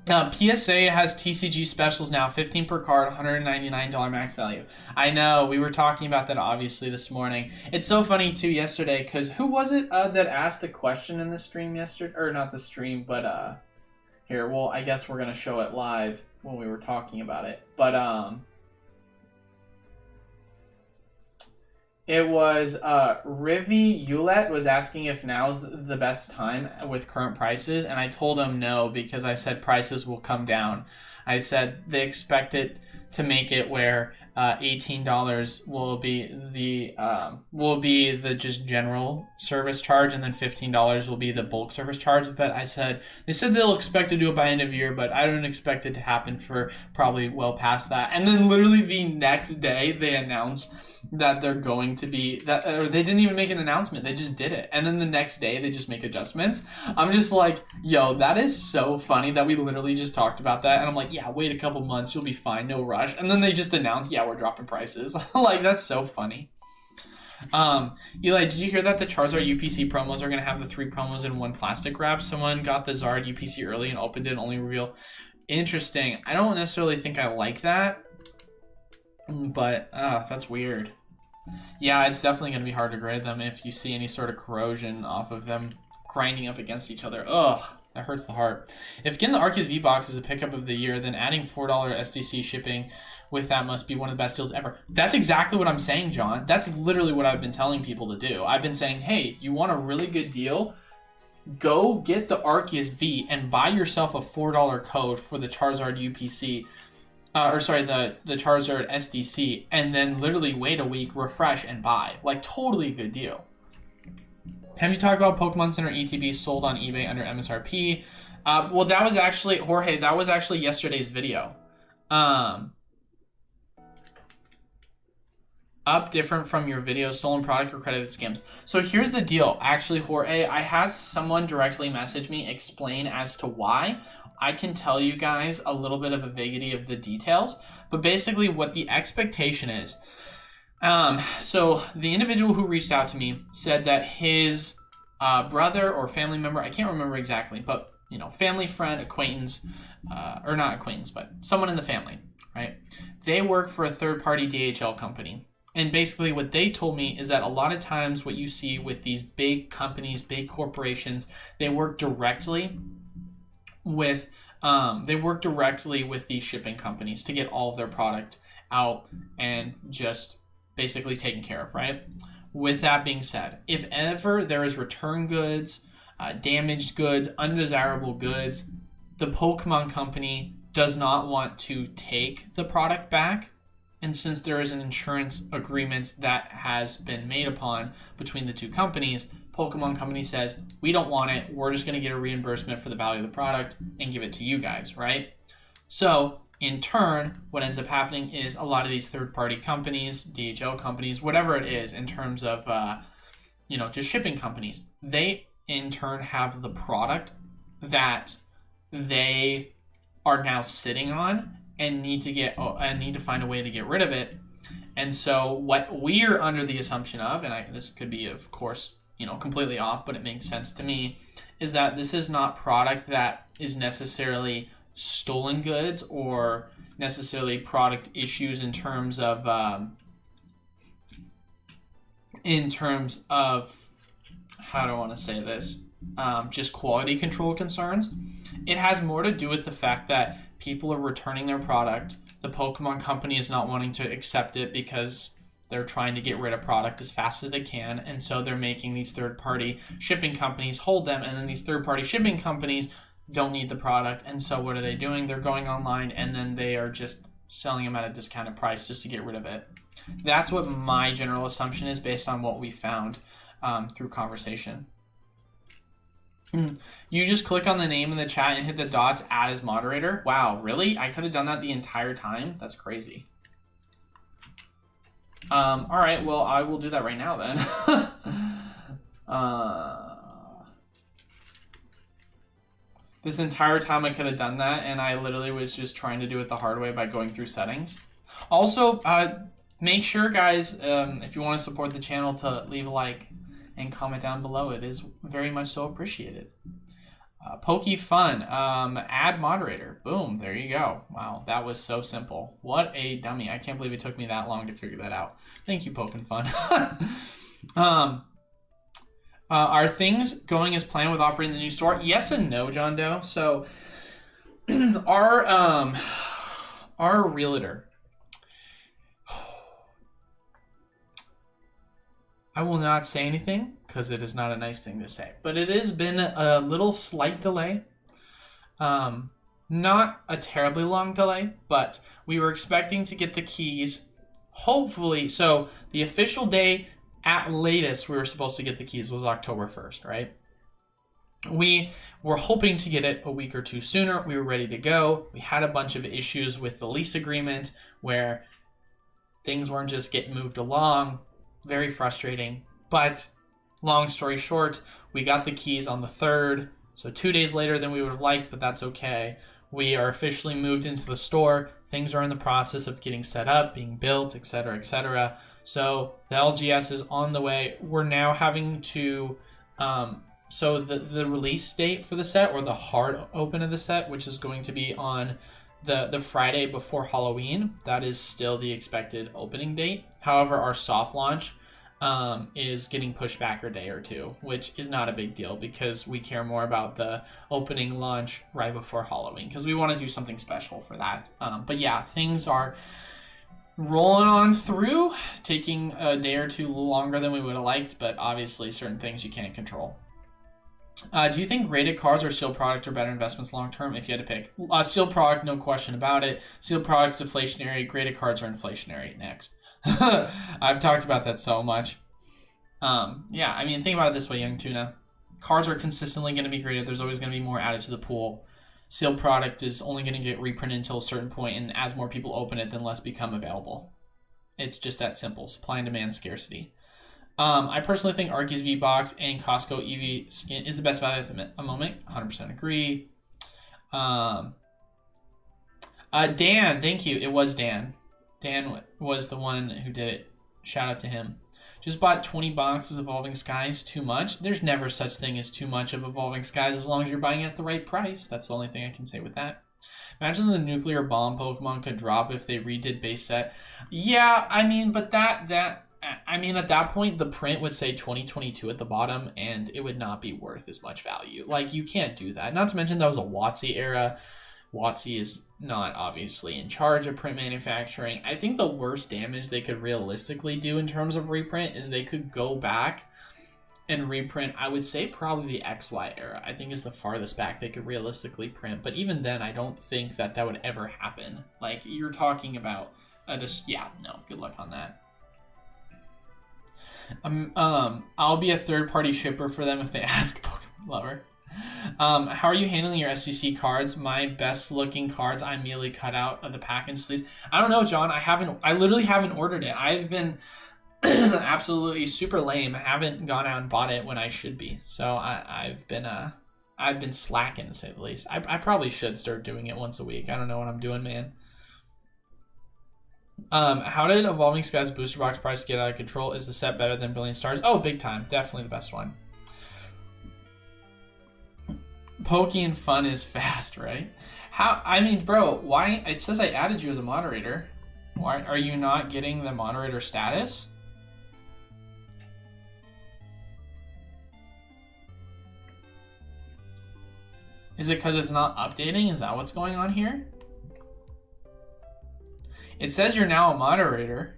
PSA has TCG specials now, 15 per card, $199 max value. I know, we were talking about that obviously this morning. It's so funny too yesterday, because who was it that asked the question in the stream yesterday? Or not the stream, but here, well, I guess we're going to show it live when we were talking about it. But it was Rivi Ulet was asking if now's the best time with current prices, and I told him no because I said prices will come down. I said they expect it to make it where $18 will be the just general service charge, and then $15 will be the bulk service charge. But they said they'll expect to do it by end of year, but I don't expect it to happen for probably well past that. And then literally the next day they announced that they're going to be that, or they didn't even make an announcement, they just did it, and then the next day they just make adjustments. I'm just like, yo, that is so funny that we literally just talked about that, and I'm like, yeah, wait a couple months, you'll be fine, no rush. And then they just announced, yeah, we're dropping prices. Like, that's so funny. Eli, did you hear that the Charizard UPC promos are going to have the 3 promos in 1 plastic wrap? Someone got the Zard UPC early and opened it and only reveal. Interesting. I don't necessarily think I like that, but that's weird. Yeah, it's definitely going to be hard to grade them if you see any sort of corrosion off of them grinding up against each other. Ugh, that hurts the heart. If getting the Arceus V-Box is a pickup of the year, then adding $4 SDC shipping with that must be one of the best deals ever. That's exactly what I'm saying, John. That's literally what I've been telling people to do. I've been saying, hey, you want a really good deal? Go get the Arceus V and buy yourself a $4 code for the Charizard UPC. The Charizard SDC, and then literally wait a week, refresh, and buy. Like, totally good deal. Have you talked about Pokemon Center ETB sold on eBay under MSRP? Well, that was actually, Jorge, that was actually yesterday's video. Up different from your video, stolen product or credited scams. So here's the deal. Actually, Jorge, I had someone directly message me, explain as to why. I can tell you guys a little bit of a vaguity of the details, but basically what the expectation is. So the individual who reached out to me said that his brother or family member, I can't remember exactly, but family, friend, acquaintance, or not acquaintance, but someone in the family, right? They work for a third-party DHL company. And basically what they told me is that a lot of times what you see with these big companies, big corporations, they work directly with these shipping companies to get all of their product out and just basically taken care of, right? With that being said, if ever there is return goods, damaged goods, undesirable goods, the Pokemon company does not want to take the product back. And since there is an insurance agreement that has been made upon between the two companies, Pokemon company says, we don't want it. We're just going to get a reimbursement for the value of the product and give it to you guys, right? So in turn, what ends up happening is a lot of these third-party companies, DHL companies, whatever it is in terms of, just shipping companies, they in turn have the product that they are now sitting on and need to find a way to get rid of it. And so what we're under the assumption of, and this could be, of course, completely off, but it makes sense to me, is that this is not product that is necessarily stolen goods or necessarily product issues in terms of how do I want to say this? Just quality control concerns. It has more to do with the fact that people are returning their product. The Pokemon company is not wanting to accept it because they're trying to get rid of product as fast as they can, and so they're making these third-party shipping companies hold them, and then these third-party shipping companies don't need the product, and so what are they doing? They're going online, and then they are just selling them at a discounted price just to get rid of it. That's what my general assumption is based on what we found through conversation. You just click on the name in the chat and hit the dots, add as moderator. Wow, really? I could have done that the entire time? That's crazy. All right, well, I will do that right now then. This entire time I could have done that, and I literally was just trying to do it the hard way by going through settings. Also, make sure, guys, if you want to support the channel, to leave a like and comment down below. It is very much so appreciated. PokeFun, add moderator. Boom, there you go. Wow, that was so simple. What a dummy. I can't believe it took me that long to figure that out. Thank you, PokeFun. Are things going as planned with operating the new store? Yes and no, John Doe. So our realtor, I will not say anything because it is not a nice thing to say, but it has been a little slight delay. Not a terribly long delay, but we were expecting to get the keys hopefully, so the official day at latest we were supposed to get the keys was October 1st, right? We were hoping to get it a week or two sooner. We were ready to go. We had a bunch of issues with the lease agreement where things weren't just getting moved along. Very frustrating. But long story short, we got the keys on the 3rd. So 2 days later than we would have liked, but that's okay. We are officially moved into the store. Things are in the process of getting set up, being built, etc., etc. So the LGS is on the way. We're now having to... So the release date for the set, or the hard open of the set, which is going to be on the Friday before Halloween, that is still the expected opening date. However, our soft launch is getting pushed back a day or two, which is not a big deal because we care more about the opening launch right before Halloween because we want to do something special for that. But yeah, things are rolling on through, taking a day or two longer than we would have liked, but obviously certain things you can't control. Do you think graded cards or sealed product are better investments long term if you had to pick? Sealed product, no question about it. Sealed product's deflationary. Graded cards are inflationary. Next. I've talked about that so much. Yeah, I mean, think about it this way, young tuna. Cards are consistently going to be graded. There's always going to be more added to the pool. Sealed product is only going to get reprinted until a certain point, and as more people open it, then less become available. It's just that simple. Supply and demand scarcity. I personally think Arceus V-Box and Costco EV skin is the best value at the moment. 100% agree. Dan, thank you. It was Dan. Dan was the one who did it. Shout out to him. Just bought 20 boxes of Evolving Skies. Too much? There's never such thing as too much of Evolving Skies as long as you're buying it at the right price. That's the only thing I can say with that. Imagine the nuclear bomb Pokemon could drop if they redid base set. Yeah, I mean, but at that point, the print would say 2022 at the bottom, and it would not be worth as much value. Like, you can't do that. Not to mention that was a WotC era. WotC is not obviously in charge of print manufacturing. I think the worst damage they could realistically do in terms of reprint is they could go back and reprint, I would say probably the XY era. I think is the farthest back they could realistically print. But even then, I don't think that would ever happen. Like, you're talking about, good luck on that. I'll be a third-party shipper for them if they ask. Pokemon Lover. How are you handling your SCC cards? My best-looking cards I immediately cut out of the pack and sleeves. I don't know, John. I literally haven't ordered it. I've been absolutely super lame. I haven't gone out and bought it when I should be. So I've been slacking, to say the least. I probably should start doing it once a week. I don't know what I'm doing, man. How did Evolving Skies booster box price get out of control? Is the set better than Brilliant Stars? Oh, big time. Definitely the best one. Poking fun is fast, right? I mean, bro, why? It says I added you as a moderator. Why are you not getting the moderator status? Is it because it's not updating? Is that what's going on here? It says you're now a moderator.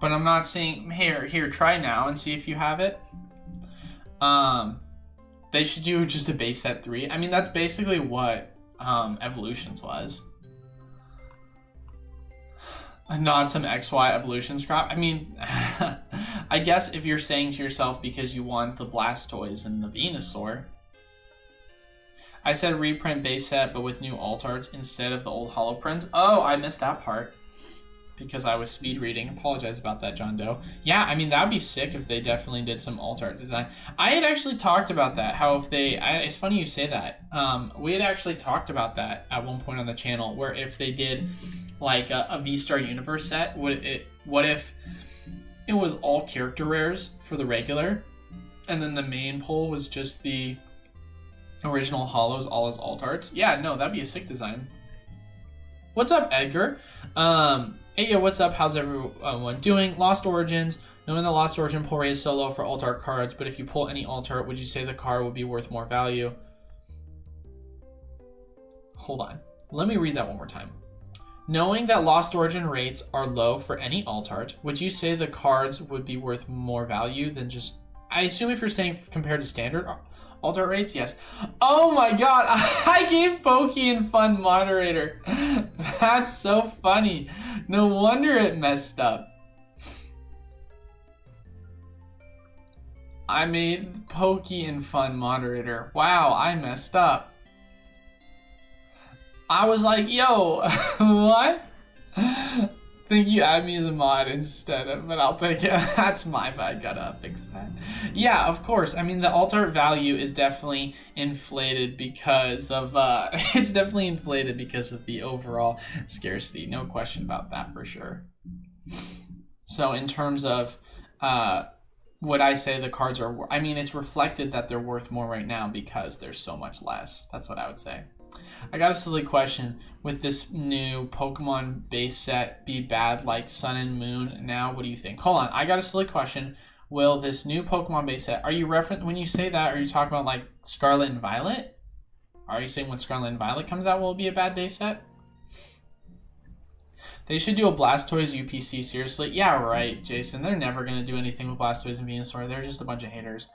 But I'm not seeing, here, try now and see if you have it. They should do just a base set 3. I mean, that's basically what Evolutions was. Not some XY Evolutions crap. I mean, I guess if you're saying to yourself because you want the Blastoise and the Venusaur. I said reprint base set, but with new alt arts instead of the old holo prints. Oh, I missed that part because I was speed reading. Apologize about that, John Doe. Yeah, I mean, that'd be sick if they definitely did some alt art design. I had actually talked about that, how if they, it's funny you say that. We had actually talked about that at one point on the channel, where if they did like a V-Star Universe set, what if it was all character rares for the regular, and then the main pull was just the original holos, all as alt arts? Yeah, no, that'd be a sick design. What's up, Edgar? Hey, yo, what's up? How's everyone doing? Lost Origins. Knowing the Lost Origin pull rate is so low for alt art cards, but if you pull any alt art, would you say the card would be worth more value? Hold on. Let me read that one more time. Knowing that Lost Origin rates are low for any alt art, would you say the cards would be worth more value than just... I assume if you're saying compared to standard Altar rates? Yes. Oh my god, I gave Pokey and Fun moderator. That's so funny. No wonder it messed up. I made Pokey and Fun moderator. Wow, I messed up. I was like, yo, what? Think you add me as a mod instead of, but I'll take it. That's my bad, gotta fix that. Yeah, of course. I mean, the alt art value is definitely inflated because of, it's definitely inflated because of the overall scarcity. No question about that for sure. So in terms of, would I say the cards are, I mean, it's reflected that they're worth more right now because there's so much less. That's what I would say. I got a silly question. With this new Pokemon base set be bad like Sun and Moon now? What do you think? Hold on. I got a silly question. Will this new Pokemon base set, are you when you say that, are you talking about like Scarlet and Violet? Are you saying when Scarlet and Violet comes out will it be a bad base set? They should do a Blastoise UPC, seriously? Yeah, right, Jason. They're never going to do anything with Blastoise and Venusaur. They're just a bunch of haters.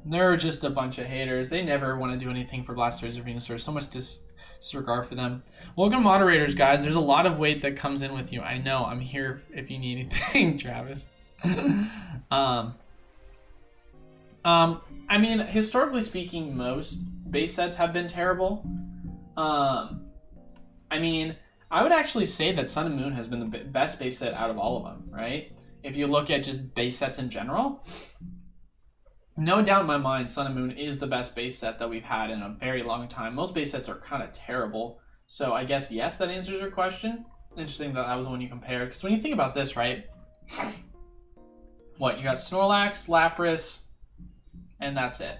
They're just a bunch of haters. They never want to do anything for Blastoise or Venusaur. So much disregard for them. Welcome moderators, guys. There's a lot of weight that comes in with you. I know. I'm here if you need anything, Travis. I mean, historically speaking, most base sets have been terrible. I mean, I would actually say that Sun and Moon has been the best base set out of all of them, right? If you look at just base sets in general, no doubt in my mind, Sun and Moon is the best base set that we've had in a very long time. Most base sets are kind of terrible. So I guess, yes, that answers your question. Interesting that that was the one you compared. Because when you think about this, right? What, you got Snorlax, Lapras, and that's it.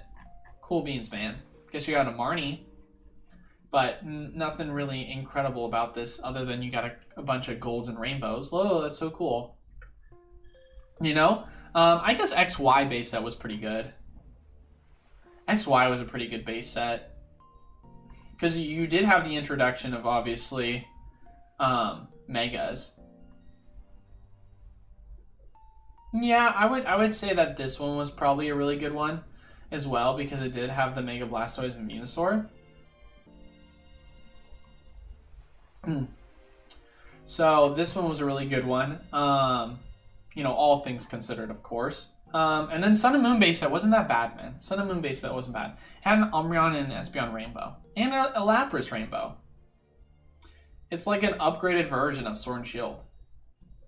Cool beans, man. Guess you got a Marnie. But nothing really incredible about this other than you got a bunch of golds and rainbows. Whoa, that's so cool. You know? I guess XY base set was pretty good. XY was a pretty good base set. Because you did have the introduction of, obviously, Megas. Yeah, I would say that this one was probably a really good one as well, because it did have the Mega Blastoise and Venusaur. So this one was a really good one. You know, all things considered, of course. And then Sun and Moon base set wasn't that bad, man. Sun and Moon base set wasn't bad. It had an Umbreon and an Espeon Rainbow. And a Lapras Rainbow. It's like an upgraded version of Sword and Shield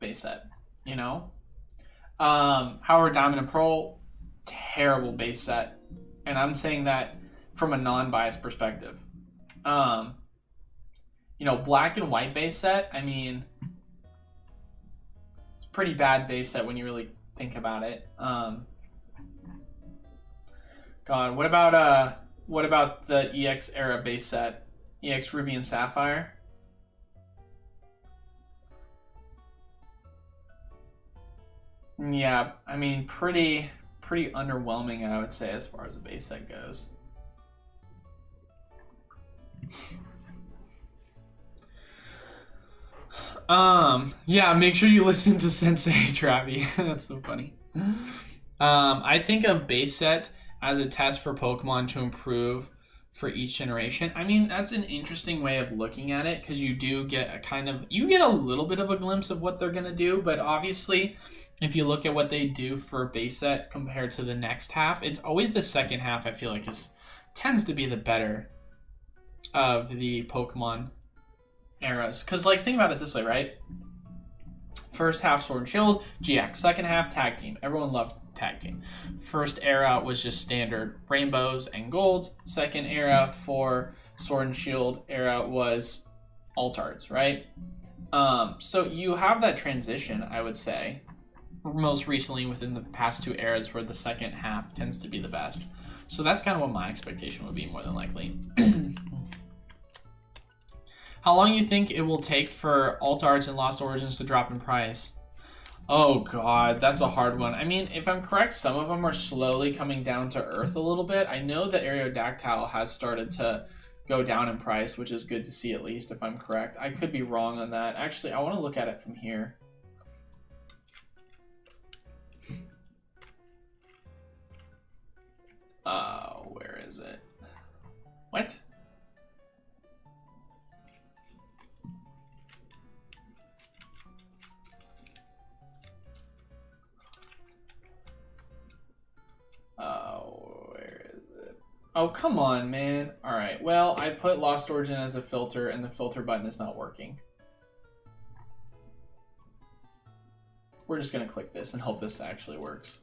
base set, you know? However, Diamond and Pearl, terrible base set. And I'm saying that from a non-biased perspective. You know, Black and White base set, I mean, it's a pretty bad base set when you really think about it. God, what about the EX era base set? EX Ruby and Sapphire? Yeah, I mean, pretty underwhelming, I would say, as far as the base set goes. Yeah, make sure you listen to Sensei Travi. That's so funny. I think of base set as a test for Pokemon to improve for each generation. I mean, that's an interesting way of looking at it, because you do get you get a little bit of a glimpse of what they're going to do, but obviously, if you look at what they do for base set compared to the next half, it's always the second half, I feel like, tends to be the better of the Pokemon eras. Because, like, think about it this way, right? First half, Sword and Shield, GX. Second half, Tag Team. Everyone loved Tag Team. First era was just standard rainbows and golds. Second era for Sword and Shield era was Altards, right? So you have that transition, I would say, most recently within the past two eras, where the second half tends to be the best. So that's kind of what my expectation would be, more than likely. How long do you think it will take for Altards and Lost Origins to drop in price? Oh god, that's a hard one. I mean, if I'm correct, some of them are slowly coming down to earth a little bit. I know that Aerodactyl has started to go down in price, which is good to see, at least, if I'm correct. I could be wrong on that. Actually, I want to look at it from here. Where is it? What? Where is it? Oh, come on, man. All right. Well, I put Lost Origin as a filter, and the filter button is not working. We're just going to click this and hope this actually works.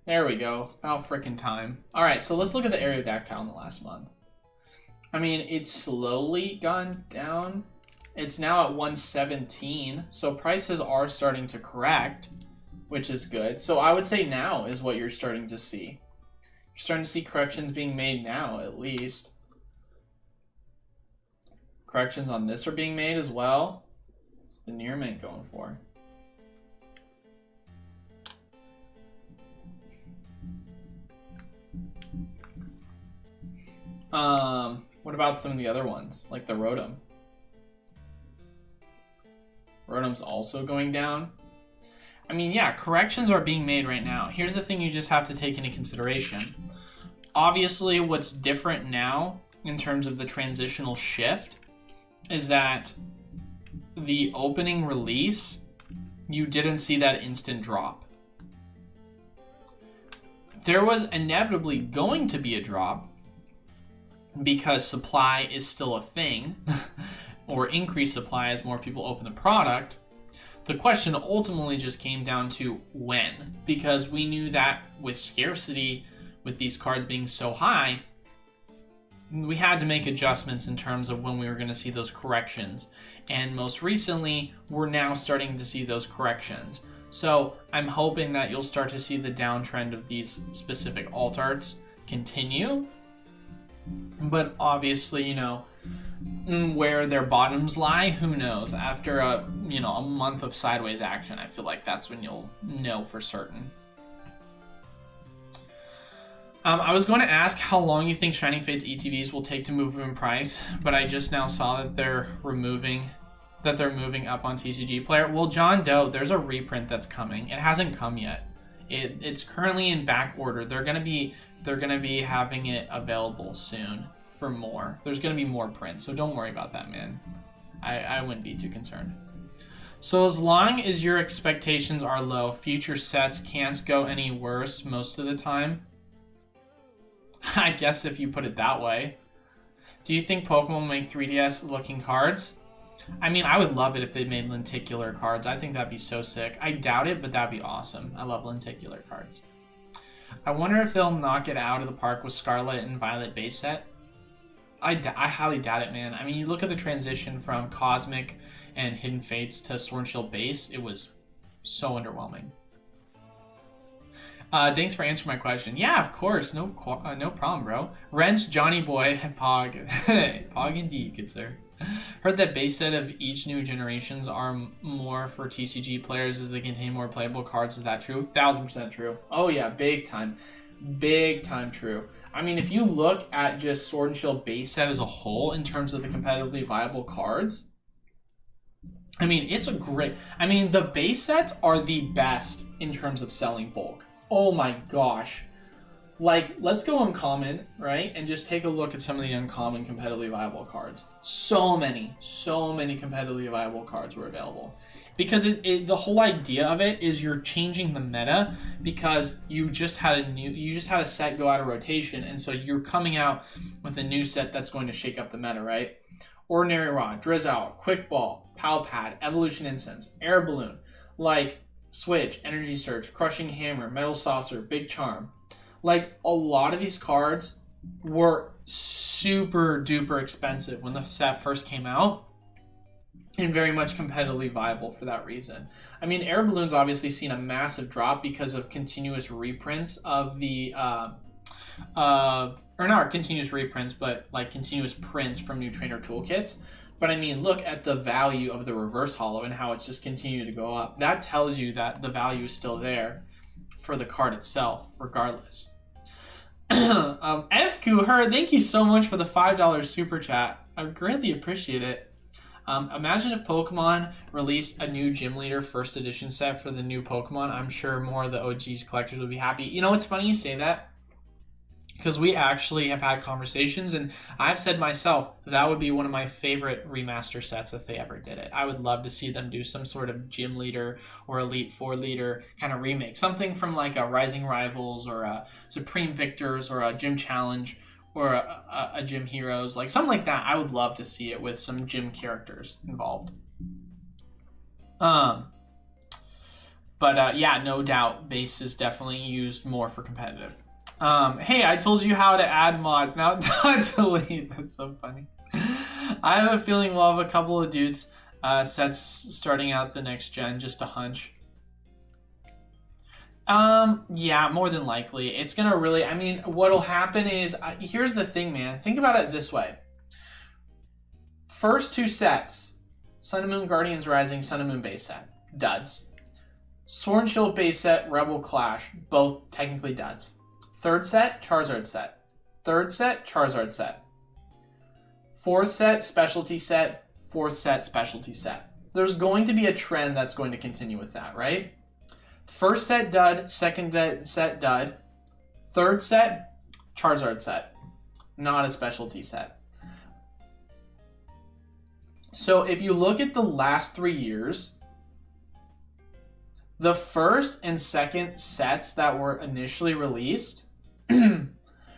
There we go. About frickin' time. All right, so let's look at the Aerodactyl in the last month. I mean, it's slowly gone down. It's now at 117, so prices are starting to correct, which is good. So I would say now is what you're starting to see. You're starting to see corrections being made now, at least. Corrections on this are being made as well. What's the near mint going for? What about some of the other ones, like the Rotom? Rotom's also going down. I mean, yeah, corrections are being made right now. Here's the thing you just have to take into consideration. Obviously, what's different now in terms of the transitional shift is that the opening release, you didn't see that instant drop. There was inevitably going to be a drop because supply is still a thing, or increased supply as more people open the product. The question ultimately just came down to when, because we knew that with scarcity, with these cards being so high, we had to make adjustments in terms of when we were going to see those corrections. And most recently, we're now starting to see those corrections. So I'm hoping that you'll start to see the downtrend of these specific alt arts continue. But obviously, you know, where their bottoms lie, who knows? After a month of sideways action, I feel like that's when you'll know for certain. I was going to ask how long you think Shining Fate's ETBs will take to move in price, but I just now saw that they're moving up on TCG Player. Well, John Doe, there's a reprint that's coming. It hasn't come yet. It's currently in back order. They're gonna be having it available soon for more. There's gonna be more prints, so don't worry about that, man. I wouldn't be too concerned. So as long as your expectations are low, future sets can't go any worse most of the time. I guess if you put it that way. Do you think Pokemon will make 3DS looking cards? I mean, I would love it if they made lenticular cards. I think that'd be so sick. I doubt it, but that'd be awesome. I love lenticular cards. I wonder if they'll knock it out of the park with Scarlet and Violet base set. I highly doubt it, man. I mean, you look at the transition from Cosmic and Hidden Fates to Sword and Shield base. It was so underwhelming. Thanks for answering my question. Yeah, of course. No problem, bro. Wrench, Johnny Boy, Pog. Pog indeed, good sir. Heard that base set of each new generations are more for TCG players as they contain more playable cards. Is that true? 1000% true. Oh yeah, big time. Big time true. I mean, if you look at just Sword and Shield base set as a whole in terms of the competitively viable cards, I mean, it's a great... I mean, the base sets are the best in terms of selling bulk. Oh my gosh. Like, let's go uncommon, right? And just take a look at some of the uncommon competitively viable cards. So many competitively viable cards were available. Because the whole idea of it is you're changing the meta because you just had a set go out of rotation, and so you're coming out with a new set that's going to shake up the meta, right? Ordinary Rod, Drizzle, Quick Ball, Pal Pad, Evolution Incense, Air Balloon, like Switch, Energy Surge, Crushing Hammer, Metal Saucer, Big Charm. Like, a lot of these cards were super duper expensive when the set first came out, and very much competitively viable for that reason. I mean, Air Balloon's obviously seen a massive drop because of continuous reprints of the, or not continuous reprints, but like continuous prints from new trainer toolkits. But I mean, look at the value of the reverse holo and how it's just continued to go up. That tells you that the value is still there for the card itself, regardless. FQ Her, thank you so much for the $5 super chat. I greatly appreciate it. Imagine if Pokemon released a new Gym Leader first edition set for the new Pokemon. I'm sure more of the OGs collectors would be happy. You know, it's funny you say that, because we actually have had conversations, and I've said myself that would be one of my favorite remaster sets if they ever did it. I would love to see them do some sort of Gym Leader or Elite Four Leader kind of remake, something from like a Rising Rivals or a Supreme Victors or a Gym Challenge or a Gym Heroes, like something like that. I would love to see it with some gym characters involved. But yeah, no doubt, base is definitely used more for competitive. Hey, I told you how to add mods. Now delete. That's so funny. I have a feeling we'll have a couple of dudes sets starting out the next gen, just a hunch. Yeah, more than likely. It's gonna really, I mean, what'll happen is, here's the thing, man. Think about it this way. First two sets, Sun and Moon Guardians Rising, Sun and Moon base set, duds. Sword and Shield base set, Rebel Clash, both technically duds. Third set, Charizard set. Third set, Charizard set. Fourth set, specialty set. Fourth set, specialty set. There's going to be a trend that's going to continue with that, right? First set, dud. Second set, dud. Third set, Charizard set. Not a specialty set. So if you look at the last 3 years, the first and second sets that were initially released,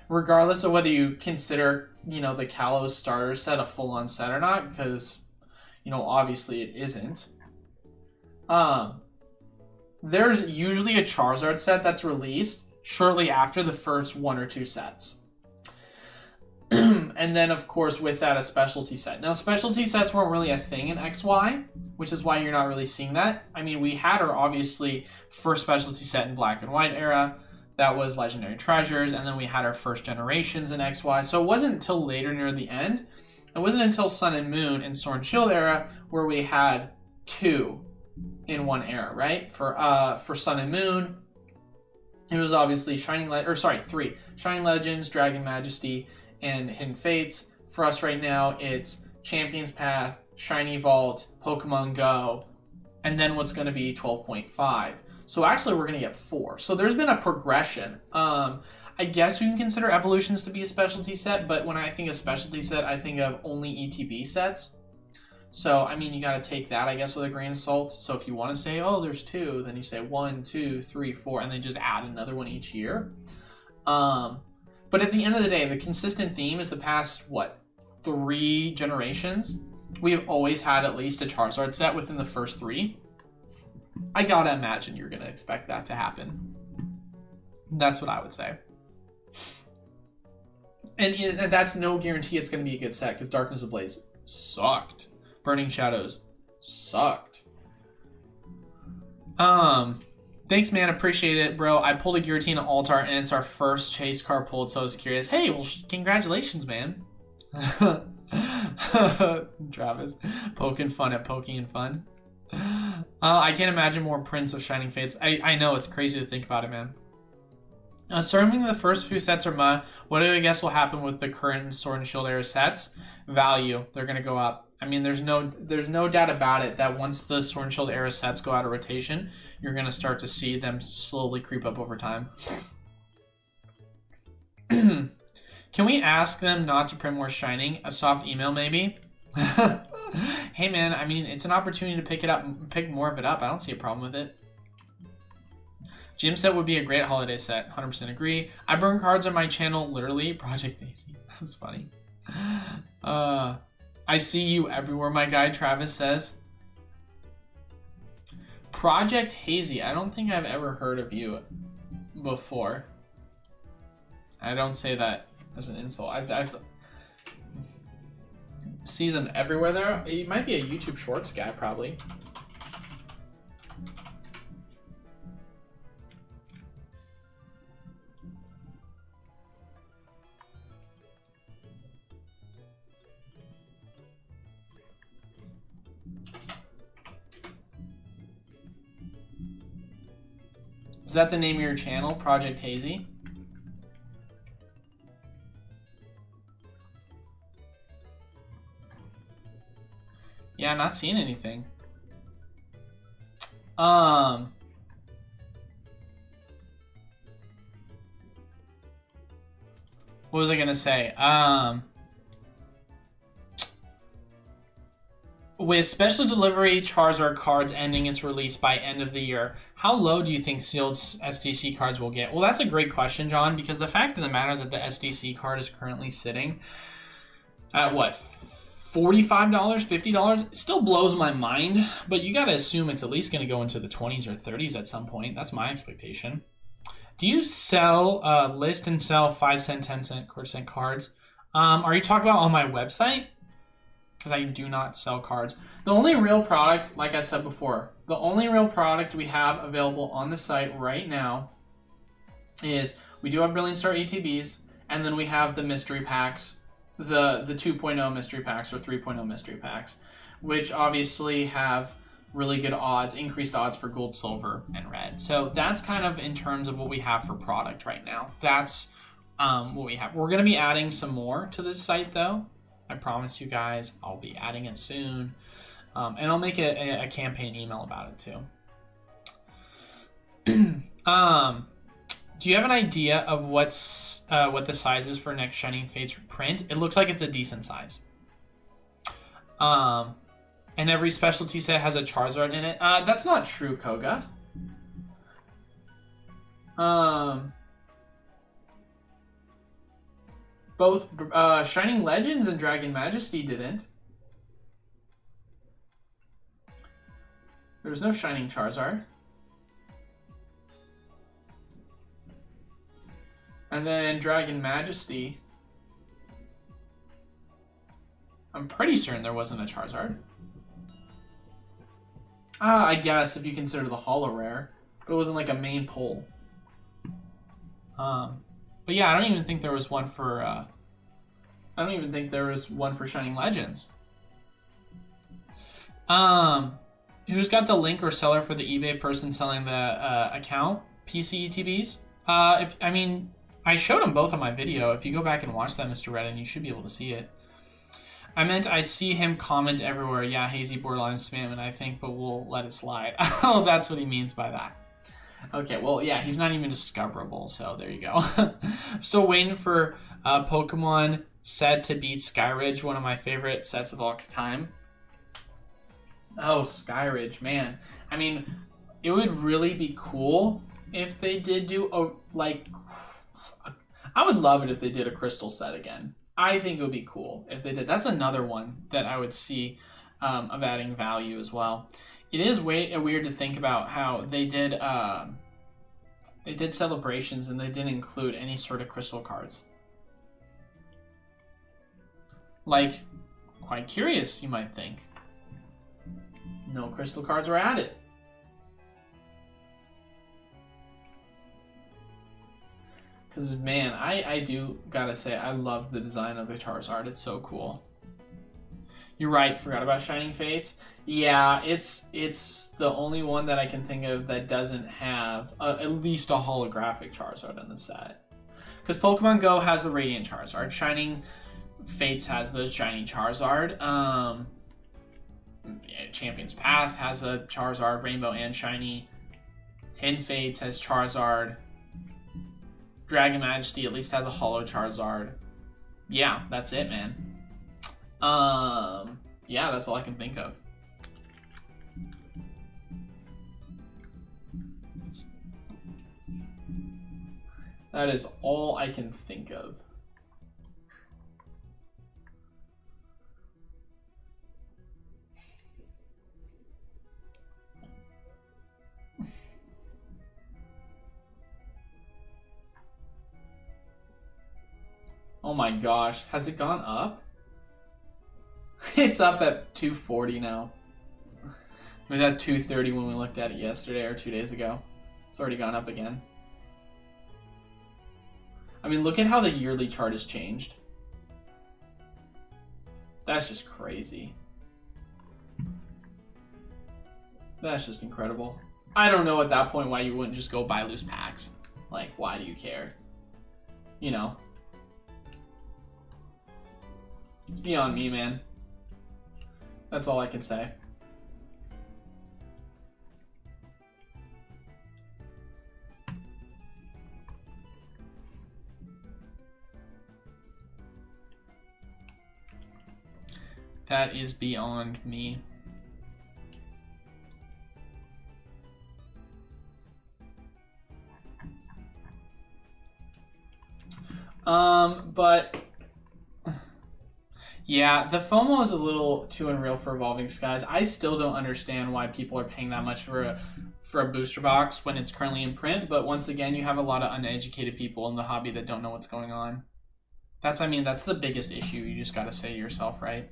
regardless of whether you consider, you know, the Kalos starter set a full-on set or not, because, you know, obviously it isn't. There's usually a Charizard set that's released shortly after the first 1 or 2 sets. And then, of course, with that, a specialty set. Now, specialty sets weren't really a thing in XY, which is why you're not really seeing that. I mean, we had our, obviously, first specialty set in Black and White era. That was Legendary Treasures, and then we had our first generations in XY. So it wasn't until later near the end. It wasn't until Sun and Moon and Sword and Shield era where we had 2 in one era, right? For Sun and Moon, it was obviously 3. Shining Legends, Dragon Majesty, and Hidden Fates. For us right now, it's Champion's Path, Shiny Vault, Pokemon Go, and then what's going to be 12.5. So actually, we're going to get 4. So there's been a progression. I guess you can consider Evolutions to be a specialty set, but when I think of specialty set, I think of only ETB sets. So, I mean, you got to take that, I guess, with a grain of salt. So if you want to say, oh, there's 2, then you say 1, 2, 3, 4, and then just add another one each year. But at the end of the day, the consistent theme is the past, 3 generations. We've always had at least a Charizard set within the first 3. I gotta imagine you're gonna expect that to happen. That's what I would say. And that's no guarantee it's gonna be a good set, because Darkness Ablaze sucked. Burning Shadows sucked. Thanks, man. Appreciate it, bro. I pulled a Giratina Altar, and it's our first chase car pulled, so I was curious. Hey, well, congratulations, man. Travis, poking fun at poking and fun. I can't imagine more prints of Shining Fates. I know, it's crazy to think about it, man. Assuming the first few sets are meh, what do I guess will happen with the current Sword and Shield era sets? Value. They're going to go up. I mean, there's no doubt about it that once the Sword and Shield era sets go out of rotation, you're going to start to see them slowly creep up over time. Can we ask them not to print more Shining? A soft email, maybe? Hey, man, I mean, it's an opportunity to pick it up, pick more of it up. I don't see a problem with it. Gym set would be a great holiday set. 100% agree. I burn cards on my channel, literally. Project Daisy. That's funny. I see you everywhere, my guy, Travis says. Project Hazy. I don't think I've ever heard of you before. I don't say that as an insult. I've sees him everywhere there. He might be a YouTube Shorts guy, probably. Is that the name of your channel, Project Hazy? Yeah, Yeah, not seeing anything. What was I gonna say? With special delivery Charizard cards ending its release by end of the year, how low do you think sealed SDC cards will get? Well, that's a great question, John, because the fact of the matter that the SDC card is currently sitting at what, $45, $50? It still blows my mind, but you gotta assume it's at least gonna go into the 20s or 30s at some point. That's my expectation. Do you sell, list and sell 5 cent, 10 cent, quarter cent cards? Are you talking about on my website? Because I do not sell cards. The only real product, like I said before, the only real product we have available on the site right now is we do have Brilliant Star ETBs, and then we have the mystery packs, the 2.0 mystery packs or 3.0 mystery packs, which obviously have really good odds, increased odds for gold, silver, and red. So that's kind of in terms of what we have for product right now. That's what we have. We're going to be adding some more to this site, though. I promise you guys I'll be adding it soon. And I'll make a campaign email about it too. Do you have an idea of what the size is for next Shining Fates reprint? It looks like it's a decent size. And every specialty set has a Charizard in it. That's not true, Koga. Both Shining Legends and Dragon Majesty didn't. There was no Shining Charizard. And then Dragon Majesty, I'm pretty certain there wasn't a Charizard. I guess if you consider the Holo Rare, but it wasn't like a main pull. But yeah, I don't even think there was one for. I don't even think there was one for Shining Legends. Who's got the link or seller for the eBay person selling the account PC ETBs? I showed them both on my video. If you go back and watch that, Mr. Redden, you should be able to see it. I meant I see him comment everywhere. Yeah, Hazy Borderline spamming, I think, but we'll let it slide. Oh, that's what he means by that. Okay, well, yeah, he's not even discoverable, so there you go. I'm still waiting for Pokemon set to beat Skyridge, one of my favorite sets of all time. Oh, Skyridge, man. I mean, it would really be cool if they did do I would love it if they did a crystal set again. I think it would be cool if they did. That's another one that I would see of adding value as well. It is weird to think about how they did celebrations and they didn't include any sort of crystal cards. Like, quite curious, you might think. No crystal cards were added. Because, man, I do gotta say, I love the design of the Charizard. It's so cool. You're right, forgot about Shining Fates. Yeah, it's the only one that I can think of that doesn't have at least a holographic Charizard in the set. Because Pokemon Go has the Radiant Charizard. Shining Fates has the Shiny Charizard. Champion's Path has a Charizard, Rainbow and Shiny. Hidden Fates has Charizard. Dragon Majesty at least has a Holo Charizard. Yeah, that's it, man. Yeah, that's all I can think of. That is all I can think of. Oh my gosh, has it gone up? It's up at 240 now. It was at 230 when we looked at it yesterday or 2 days ago. It's already gone up again. I mean, look at how the yearly chart has changed. That's just crazy. That's just incredible. I don't know at that point why you wouldn't just go buy loose packs. Like, why do you care? You know? It's beyond me, man. That's all I can say. That is beyond me. But yeah, the FOMO is a little too unreal for Evolving Skies. I still don't understand why people are paying that much for a booster box when it's currently in print. But once again, you have a lot of uneducated people in the hobby that don't know what's going on. That's the biggest issue. You just got to say to yourself, right?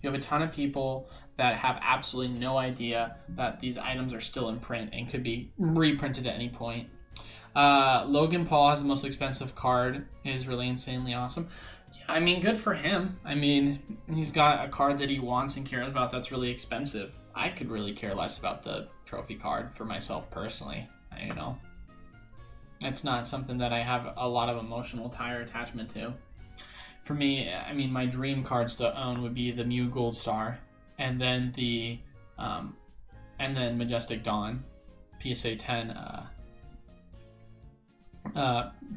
You have a ton of people that have absolutely no idea that these items are still in print and could be reprinted at any point. Logan Paul has the most expensive card. It is really insanely awesome. Yeah, I mean, good for him. I mean, he's got a card that he wants and cares about that's really expensive. I could really care less about the trophy card for myself personally. You know, it's not something that I have a lot of emotional tie or attachment to. For me, I mean, my dream cards to own would be the Mew Gold Star, and then the, and then Majestic Dawn, PSA 10.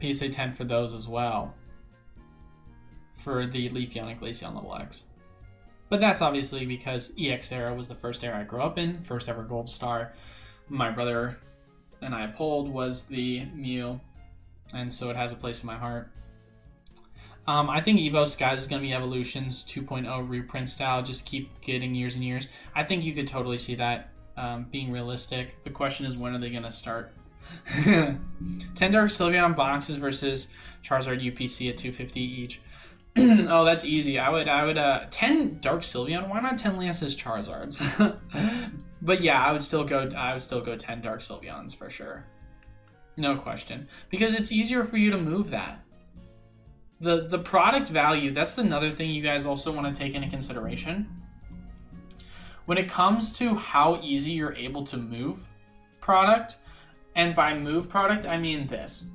PSA 10 for those as well. For the Leafeon Glaceon level X. But that's obviously because EX era was the first era I grew up in, first ever Gold Star. My brother and I pulled was the Mew, and so it has a place in my heart. I think Evo Skies is going to be Evolution's 2.0 reprint style, just keep getting years and years. I think you could totally see that being realistic. The question is, when are they going to start? 10 Dark Sylveon boxes versus Charizard UPC at 250 each. Oh, that's easy. I would 10 Dark Sylveon. Why not 10 Lance's Charizards? But yeah, I would still go 10 Dark Sylveons for sure. No question. Because it's easier for you to move that. The product value, that's another thing you guys also want to take into consideration. When it comes to how easy you're able to move product, and by move product, I mean this.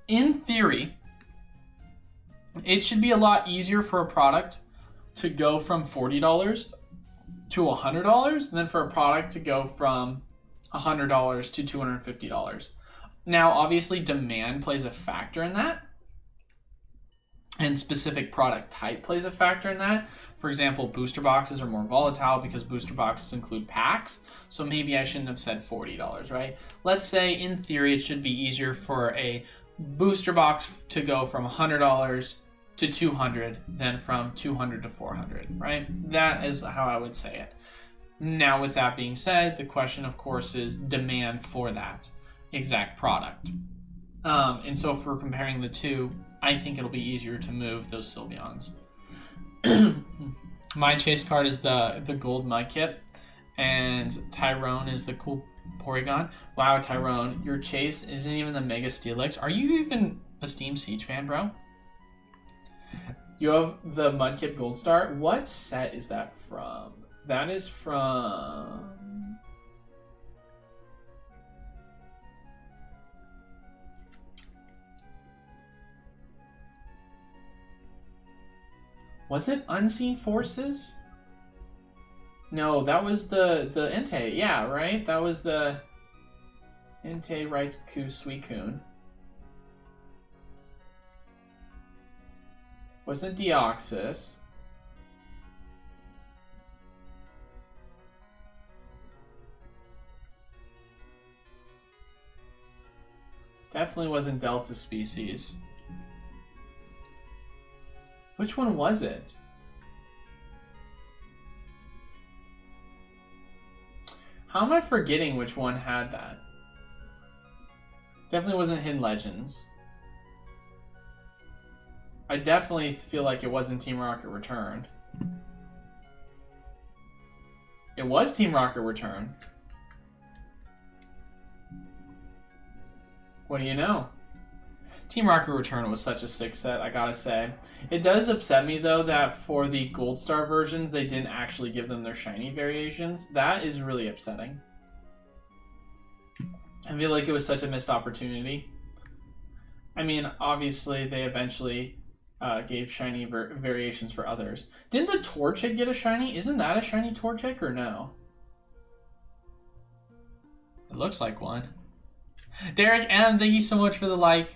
In theory, it should be a lot easier for a product to go from $40 to $100 than for a product to go from $100 to $250. Now, obviously, demand plays a factor in that, and specific product type plays a factor in that. For example, booster boxes are more volatile because booster boxes include packs. So maybe I shouldn't have said $40, right? Let's say in theory it should be easier for a booster box to go from $100 to $200 than from $200 to $400, right? That is how I would say it. Now, with that being said, the question, of course, is demand for that exact product. And so if we're comparing the two, I think it'll be easier to move those Sylveons. My chase card is the gold Mudkip, and Tyrone is the cool Porygon. Wow, Tyrone, your chase isn't even the Mega Steelix. Are you even a Steam Siege fan, bro? You have the Mudkip Gold Star. What set is that from? That is from... Was it Unseen Forces? No, that was the Entei. Yeah, right? That was the Entei Raikou Suicune. Wasn't Deoxys. Definitely wasn't Delta Species. Which one was it? How am I forgetting which one had that? Definitely wasn't Hidden Legends. I definitely feel like it wasn't Team Rocket Return. It was Team Rocket Return. What do you know? Team Rocket Return was such a sick set, I gotta say. It does upset me, though, that for the Gold Star versions, they didn't actually give them their shiny variations. That is really upsetting. I feel like it was such a missed opportunity. I mean, obviously, they eventually gave shiny variations for others. Didn't the Torchic get a shiny? Isn't that a shiny Torchic or no? It looks like one. Derek M, thank you so much for the like.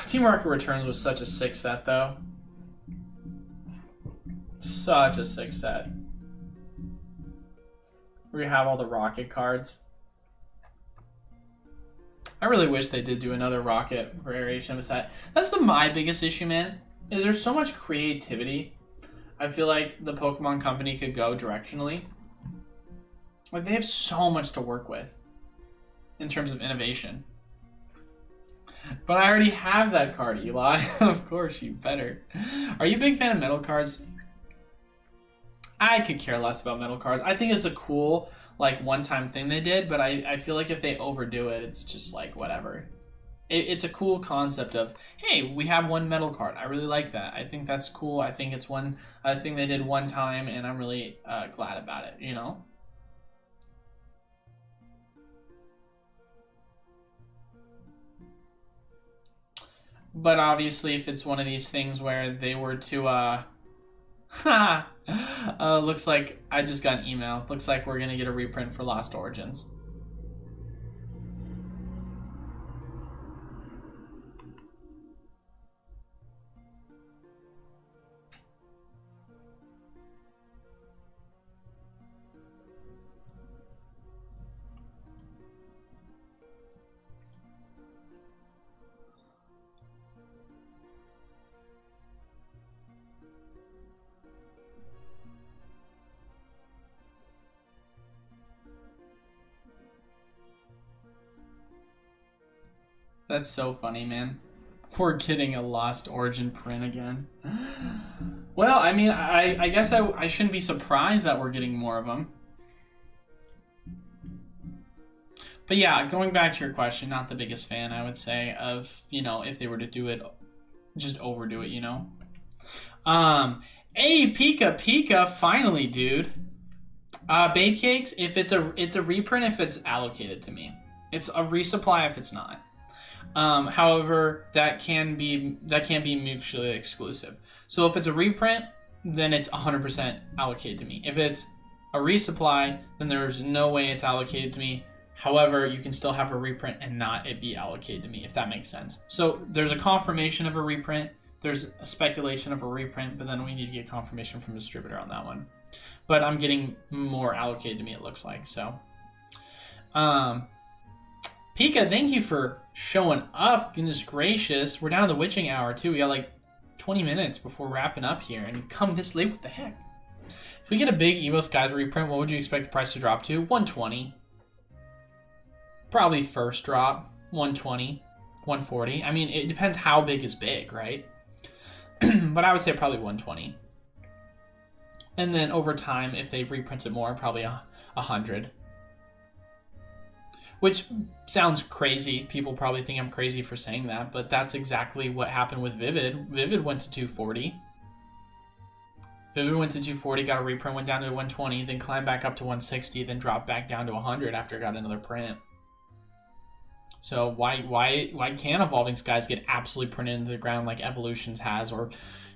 Team Rocket Returns was such a sick set, though. Such a sick set. We have all the Rocket cards. I really wish they did do another Rocket variation of a set. That's my biggest issue, man. Is there's so much creativity. I feel like the Pokemon Company could go directionally. Like, they have so much to work with in terms of innovation. But I already have that card, Eli. Of course, you better. Are you a big fan of metal cards? I could care less about metal cards. I think it's a cool, like, one-time thing they did, but I feel like if they overdo it, it's just like, whatever. It's a cool concept of, hey, we have one metal card. I really like that. I think that's cool. I think it's a thing they did one time, and I'm really glad about it, you know? But obviously, if it's one of these things where they were to, looks like I just got an email. Looks like we're gonna get a reprint for Lost Origins. That's so funny, man. We're getting a Lost Origin print again. Well, I mean, I guess I shouldn't be surprised that we're getting more of them. But yeah, going back to your question, not the biggest fan, I would say, of, you know, if they were to do it, just overdo it, you know? Hey, Pika, finally, dude. Babe Cakes, if it's a reprint if it's allocated to me. It's a resupply if it's not. However, that can be mutually exclusive. So if it's a reprint, then it's 100% allocated to me. If it's a resupply, then there's no way it's allocated to me. However, you can still have a reprint and not it be allocated to me, if that makes sense. So there's a confirmation of a reprint, there's a speculation of a reprint, but then we need to get confirmation from the distributor on that one. But I'm getting more allocated to me, it looks like. So, Pika, thank you for showing up. Goodness gracious. We're down to the witching hour, too. We got like 20 minutes before wrapping up here. And you come this late, what the heck? If we get a big Evo Skies reprint, what would you expect the price to drop to? 120. Probably first drop. 120. 140. I mean, it depends how big is big, right? But I would say probably 120. And then over time, if they reprint it more, probably 100. Which sounds crazy. People probably think I'm crazy for saying that, but that's exactly what happened with Vivid. Vivid went to 240. Vivid went to 240, got a reprint, went down to 120, then climbed back up to 160, then dropped back down to 100 after it got another print. So why can't Evolving Skies get absolutely printed into the ground like Evolutions has or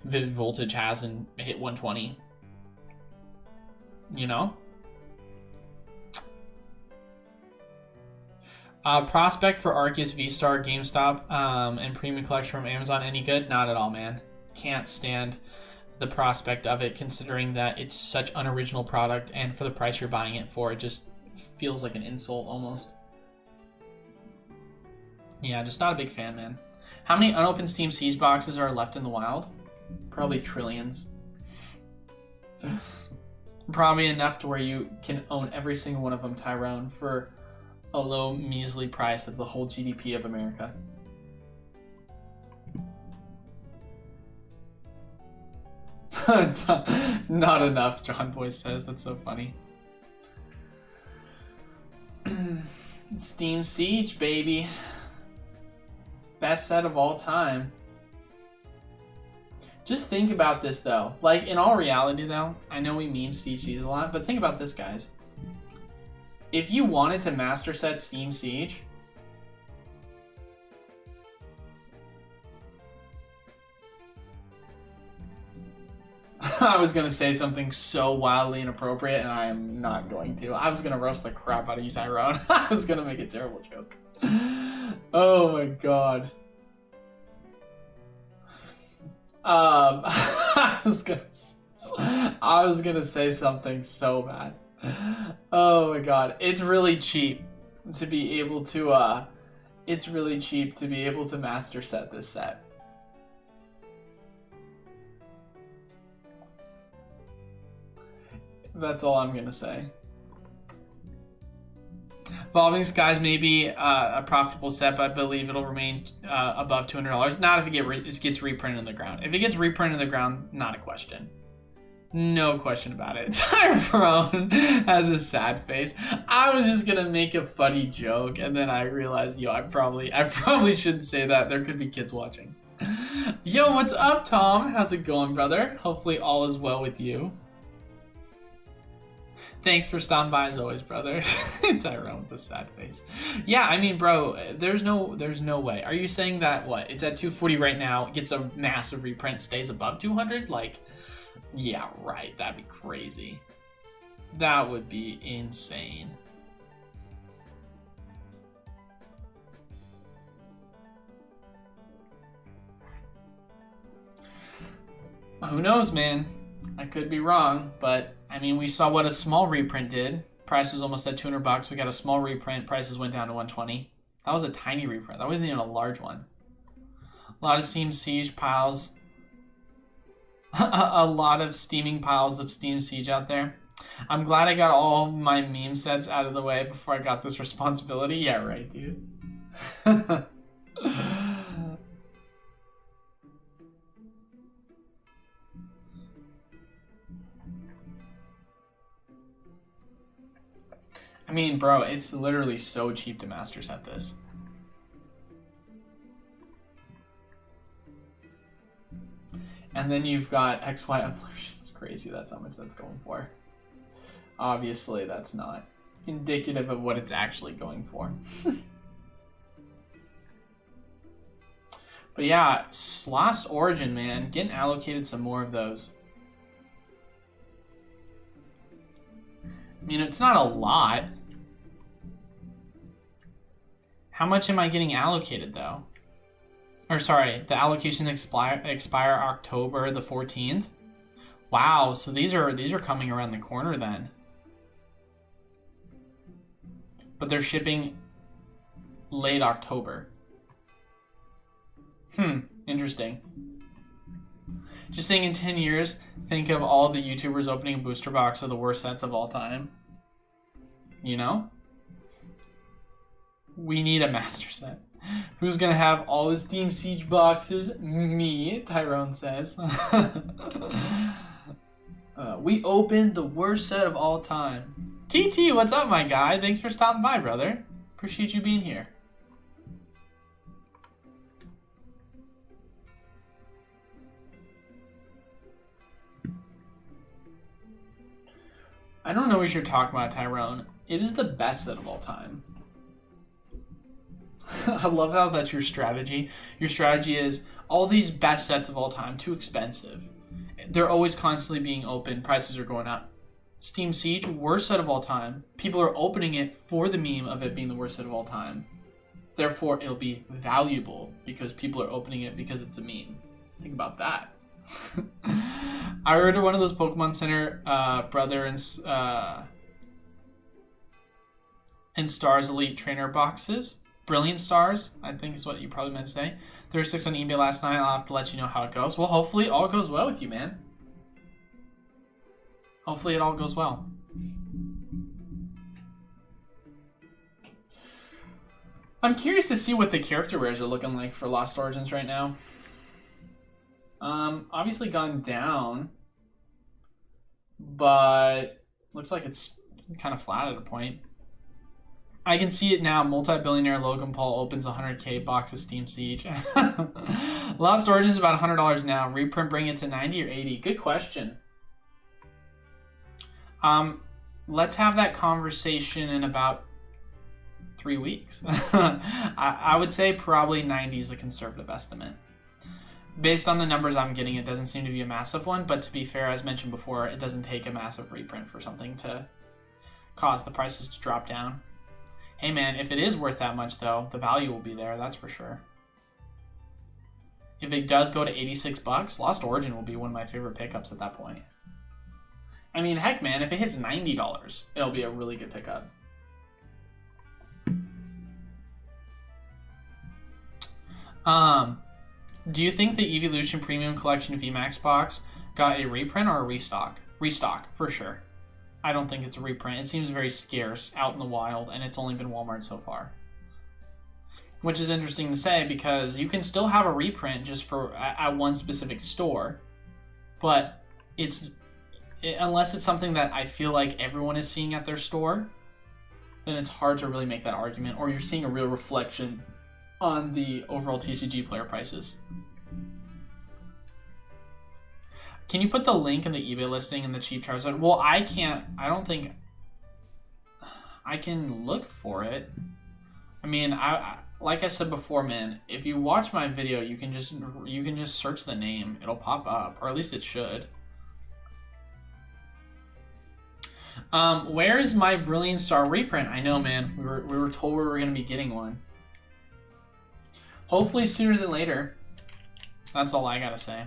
Vivid Voltage has and hit 120? You know? Prospect for Arceus, V-Star, GameStop, and Premium Collection from Amazon, any good? Not at all, man. Can't stand the prospect of it, considering that it's such an original product, and for the price you're buying it for, it just feels like an insult, almost. Yeah, just not a big fan, man. How many unopened Steam Siege boxes are left in the wild? Probably trillions. Probably enough to where you can own every single one of them, Tyrone, for a low, measly price of the whole GDP of America. Not enough, John Boy says. That's so funny. Steam Siege, baby. Best set of all time. Just think about this, though. Like, in all reality, though, I know we meme Siege a lot, but think about this, guys. If you wanted to master set Steam Siege, I was going to say something so wildly inappropriate, and I am not going to. I was going to roast the crap out of you, Tyrone. I was going to make a terrible joke. Oh my god. I was gonna say something so bad. Oh my god. It's really cheap to be able to master set this set. That's all I'm gonna say. Evolving Skies may be a profitable set, but I believe it'll remain above $200. Not if it gets reprinted in the ground. If it gets reprinted in the ground, not a question. No question about it. Tyrone has a sad face. I was just gonna make a funny joke, and then I realized, yo, I probably shouldn't say that. There could be kids watching. Yo, what's up, Tom? How's it going, brother? Hopefully all is well with you. Thanks for stopping by as always, brother. Tyrone with a sad face. Yeah, I mean, bro, there's no way. Are you saying that what? It's at 240 right now, gets a massive reprint, stays above 200? Like, yeah, right. That'd be crazy. That would be insane. Who knows, man? I could be wrong, but I mean, we saw what a small reprint did. Price was almost at $200. We got a small reprint. Prices went down to 120. That was a tiny reprint. That wasn't even a large one. A lot of Steam Siege piles. A lot of steaming piles of Steam Siege out there. I'm glad I got all my meme sets out of the way before I got this responsibility. Yeah, right, dude. I mean, bro, it's literally so cheap to master set this. And then you've got XY Evolution. It's crazy that's how much that's going for. Obviously, that's not indicative of what it's actually going for. But yeah, Lost Origin, man. Getting allocated some more of those. I mean, it's not a lot. How much am I getting allocated, though? Or sorry, the allocations expire October the 14th. Wow, so these are coming around the corner then. But they're shipping late October. Interesting. Just saying, in 10 years, think of all the YouTubers opening a booster box of the worst sets of all time. You know? We need a master set. Who's gonna have all the Steam Siege boxes? Me, Tyrone says. We opened the worst set of all time. TT, what's up, my guy? Thanks for stopping by, brother. Appreciate you being here. I don't know what you're talking about, Tyrone. It is the best set of all time. I love how that's your strategy. Your strategy is all these best sets of all time, too expensive. They're always constantly being opened. Prices are going up. Steam Siege, worst set of all time. People are opening it for the meme of it being the worst set of all time. Therefore, it'll be valuable because people are opening it because it's a meme. Think about that. I ordered one of those Pokemon Center Brother and Stars Elite Trainer boxes. Brilliant Stars, I think is what you probably meant to say. 36 on eBay last night. I'll have to let you know how it goes. Well, hopefully all goes well with you, man. Hopefully it all goes well. I'm curious to see what the character rares are looking like for Lost Origins right now. Obviously gone down, but looks like it's kind of flat at a point. I can see it now. Multi-billionaire Logan Paul opens 100K box of Steam Siege. Lost Origins is about $100 now. Reprint bring it to 90 or 80? Good question. Let's have that conversation in about 3 weeks. I would say probably 90 is a conservative estimate. Based on the numbers I'm getting, it doesn't seem to be a massive one, but to be fair, as mentioned before, it doesn't take a massive reprint for something to cause the prices to drop down. Hey man, if it is worth that much though, the value will be there, that's for sure. If it does go to 86 bucks, Lost Origin will be one of my favorite pickups at that point. I mean, heck man, if it hits $90, it'll be a really good pickup. Do you think the Evolution Premium Collection VMAX box got a reprint or a restock? Restock, for sure. I don't think it's a reprint. It seems very scarce out in the wild, and it's only been Walmart so far. Which is interesting to say, because you can still have a reprint just for at one specific store, but unless it's something that I feel like everyone is seeing at their store, then it's hard to really make that argument, or you're seeing a real reflection on the overall TCG player prices. Can you put the link in the eBay listing in the cheap Charizard? Well, I can't. I don't think I can look for it. I mean, like I said before, man. If you watch my video, you can just search the name. It'll pop up, or at least it should. Where is my Brilliant Star reprint? I know, man. We were told we were gonna be getting one. Hopefully sooner than later. That's all I gotta say.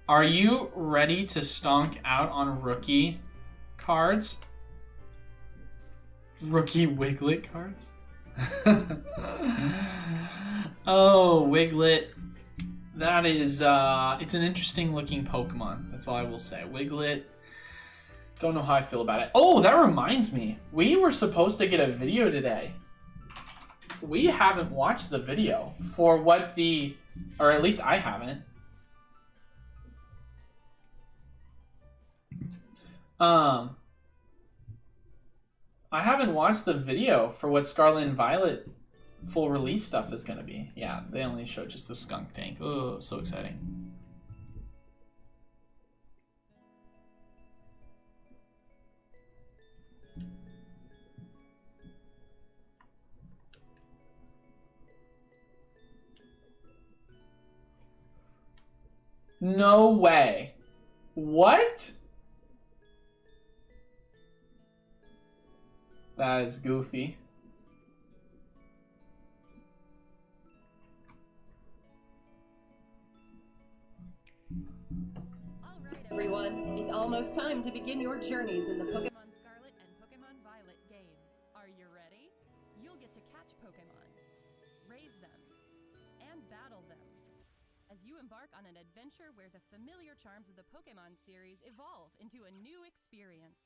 Are you ready to stonk out on rookie cards? Rookie Wiglet cards? Oh, Wiglet. That is, it's an interesting looking Pokemon. That's all I will say. Wiglet. Don't know how I feel about it. Oh, that reminds me. We were supposed to get a video today. We haven't watched the video for what the, or at least I haven't. I haven't watched the video for what Scarlet and Violet full release stuff is going to be. Yeah, they only showed just the skunk tank. Oh, so exciting. No way. What? That is goofy. Alright everyone, it's almost time to begin your journeys in the Pokémon Scarlet and Pokémon Violet games. Are you ready? You'll get to catch Pokémon, raise them, and battle them, as you embark on an adventure where the familiar charms of the Pokémon series evolve into a new experience.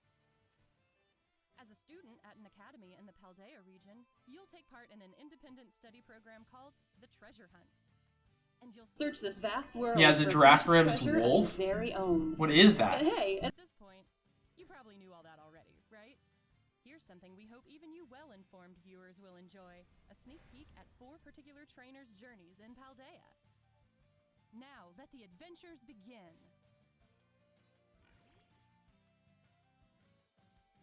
As a student at an academy in the Paldea region, you'll take part in an independent study program called the Treasure Hunt. And you'll search this vast world. Yeah, as a Giraffe Ribs wolf? Very own. What is that? And hey, at this point, you probably knew all that already, right? Here's something we hope even you well-informed viewers will enjoy. A sneak peek at 4 particular trainers' journeys in Paldea. Now, let the adventures begin.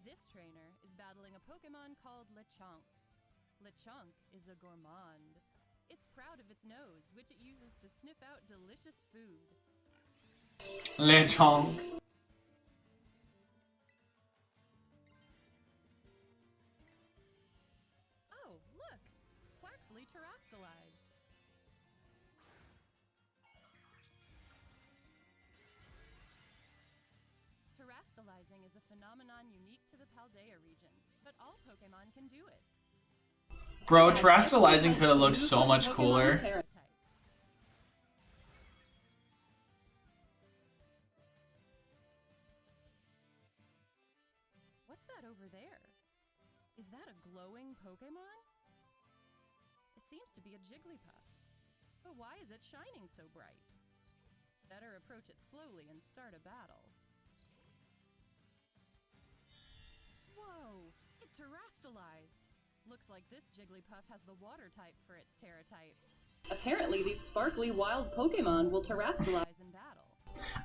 This trainer is battling a Pokémon called Lechonk. Lechonk is a gourmand. It's proud of its nose, which it uses to sniff out delicious food. Lechonk. Oh, look! Quaxley terastallized. Terastallizing is a phenomenon unique to the Paldea region, but all Pokémon can do it. Bro, terastallizing could have looked so much cooler. What's that over there? Is that a glowing Pokémon? It seems to be a Jigglypuff. But why is it shining so bright? Better approach it slowly and start a battle. Whoa! It terastallized! Looks like this Jigglypuff has the water type for its Terra type. Apparently these sparkly wild Pokémon will terastallize in battle.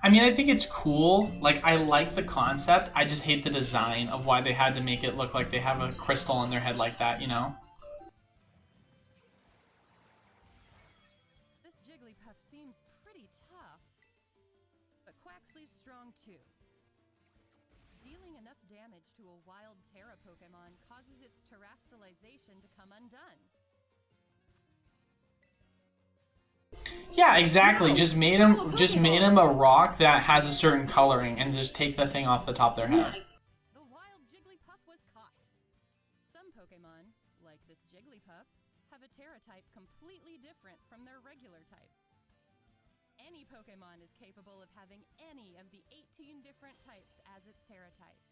I mean, I think it's cool. Like, I like the concept. I just hate the design of why they had to make it look like they have a crystal on their head like that, you know? strong too. Dealing enough damage to a wild Terra Pokemon causes its terastallization to come undone. Yeah, exactly. Just made him a rock that has a certain coloring and just take the thing off the top of their head. Nice. The wild Jigglypuff was caught. Some Pokemon, like this Jigglypuff, have a Terra type completely different from their regular type. Any Pokemon is capable of having any of the 18 different types as its Terra type.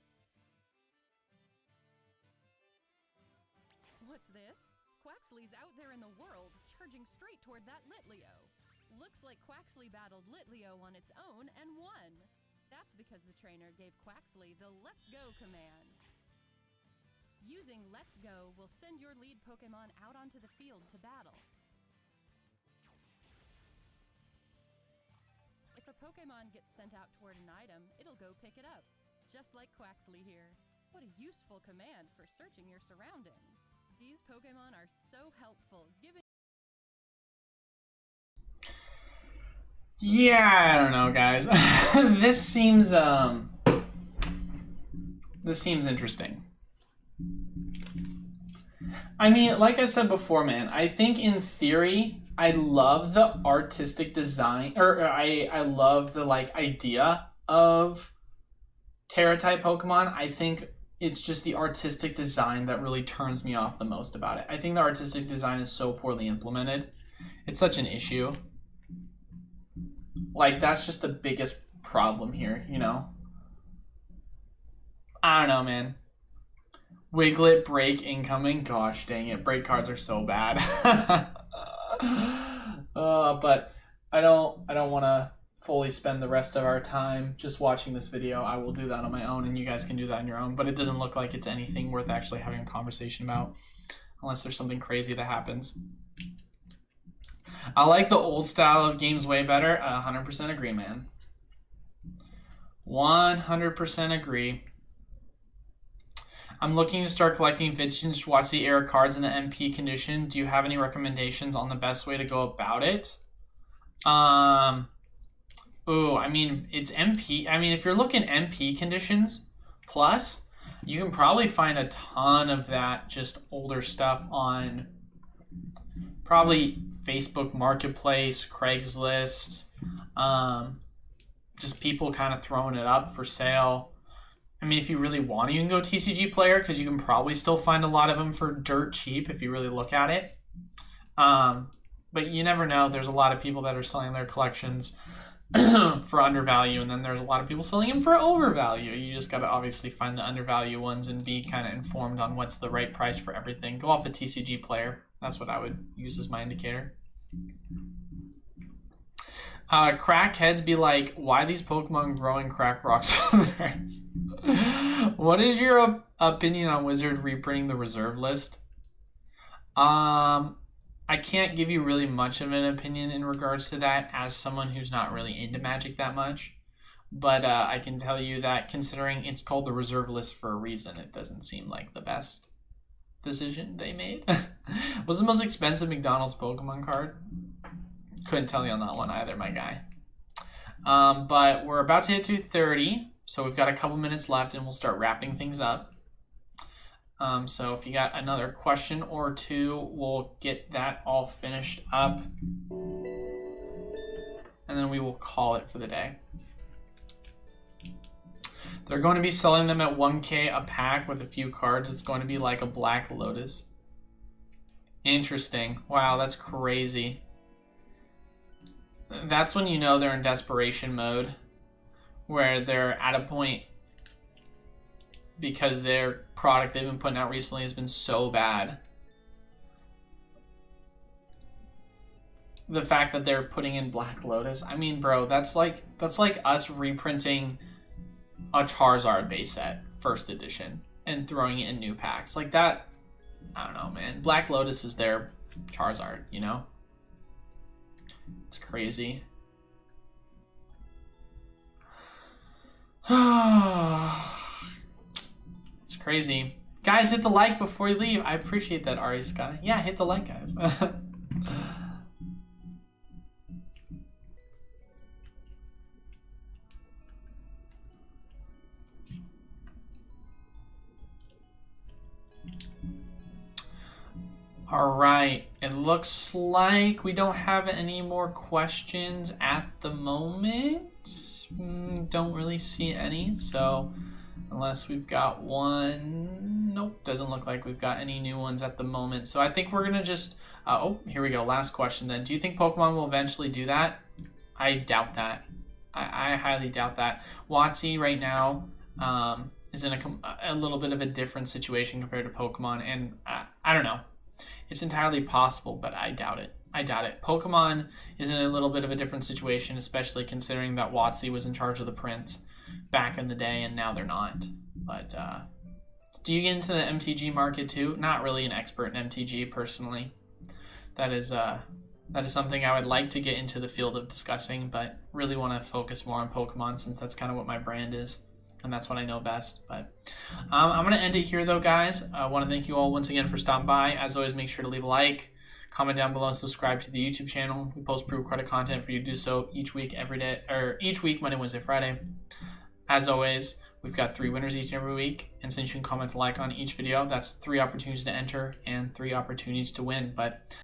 What's this? Quaxly's out there in the world, charging straight toward that Litleo. Looks like Quaxly battled Litleo on its own and won. That's because the trainer gave Quaxly the Let's Go command. Using Let's Go will send your lead Pokemon out onto the field to battle. If a Pokemon gets sent out toward an item, it'll go pick it up, just like Quaxly here. What a useful command for searching your surroundings. These Pokemon are so helpful, giving... Yeah, I don't know, guys. This seems interesting. I mean, like I said before, man, I think in theory, I love the artistic design, or I love the, like, idea of Terra-type Pokemon. I think it's just the artistic design that really turns me off the most about it. I think the artistic design is so poorly implemented. It's such an issue. Like, that's just the biggest problem here, you know? I don't know, man. Wiglet break incoming. Gosh dang it. Break cards are so bad. But I don't want to fully spend the rest of our time just watching this video. I will do that on my own, and you guys can do that on your own. But it doesn't look like it's anything worth actually having a conversation about, unless there's something crazy that happens. I like the old style of games way better. 100% agree, man. 100% agree. I'm looking to start collecting vintage WotC era cards in the MP condition. Do you have any recommendations on the best way to go about it? Ooh, I mean, it's MP. I mean, if you're looking MP conditions plus, you can probably find a ton of that just older stuff on probably Facebook Marketplace, Craigslist, just people kind of throwing it up for sale. I mean, if you really want to, you can go TCG Player, because you can probably still find a lot of them for dirt cheap if you really look at it. But you never know. There's a lot of people that are selling their collections for undervalue, and then there's a lot of people selling them for overvalue. You just got to obviously find the undervalue ones and be kind of informed on what's the right price for everything. Go off a TCG Player. That's what I would use as my indicator. Crackheads be like, why are these Pokemon growing crack rocks on their heads? What is your opinion on Wizard reprinting the reserve list? I can't give you really much of an opinion in regards to that as someone who's not really into Magic that much. But I can tell you that considering it's called the reserve list for a reason, it doesn't seem like the best decision they made. What's the most expensive McDonald's Pokemon card? Couldn't tell you on that one either, my guy. But we're about to hit 2:30, so we've got a couple minutes left and we'll start wrapping things up. So if you got another question or two, we'll get that all finished up. And then we will call it for the day. They're going to be selling them at 1K a pack with a few cards. It's going to be like a Black Lotus. Interesting. Wow, that's crazy. That's when you know they're in desperation mode, where they're at a point because their product they've been putting out recently has been so bad. The fact that they're putting in Black Lotus, I mean, bro, that's like us reprinting a Charizard base set, first edition, and throwing it in new packs. Like that, I don't know, man. Black Lotus is their Charizard, you know? It's crazy. It's crazy. Guys, hit the like before you leave. I appreciate that, Ari Sky. Yeah, hit the like, guys. All right, it looks like we don't have any more questions at the moment. Don't really see any, so unless we've got one, nope, doesn't look like we've got any new ones at the moment. So I think we're gonna just, oh, here we go, last question then. Do you think Pokemon will eventually do that? I doubt that. I highly doubt that. WotC right now is in a little bit of a different situation compared to Pokemon, and I don't know. It's entirely possible, but I doubt it. I doubt it. Pokemon is in a little bit of a different situation, especially considering that WotC was in charge of the prints back in the day, and now they're not. But do you get into the MTG market too? Not really an expert in MTG personally. That is something I would like to get into the field of discussing, but really want to focus more on Pokemon since that's kind of what my brand is. And that's what I know best. But I'm going to end it here, though, guys. I want to thank you all once again for stopping by. As always, make sure to leave a like, comment down below, and subscribe to the YouTube channel. We post pre-recorded content for you to do so each week, every day, or each week, Monday, Wednesday, Friday. As always, we've got 3 winners each and every week. And since you can comment and like on each video, that's 3 opportunities to enter and 3 opportunities to win. But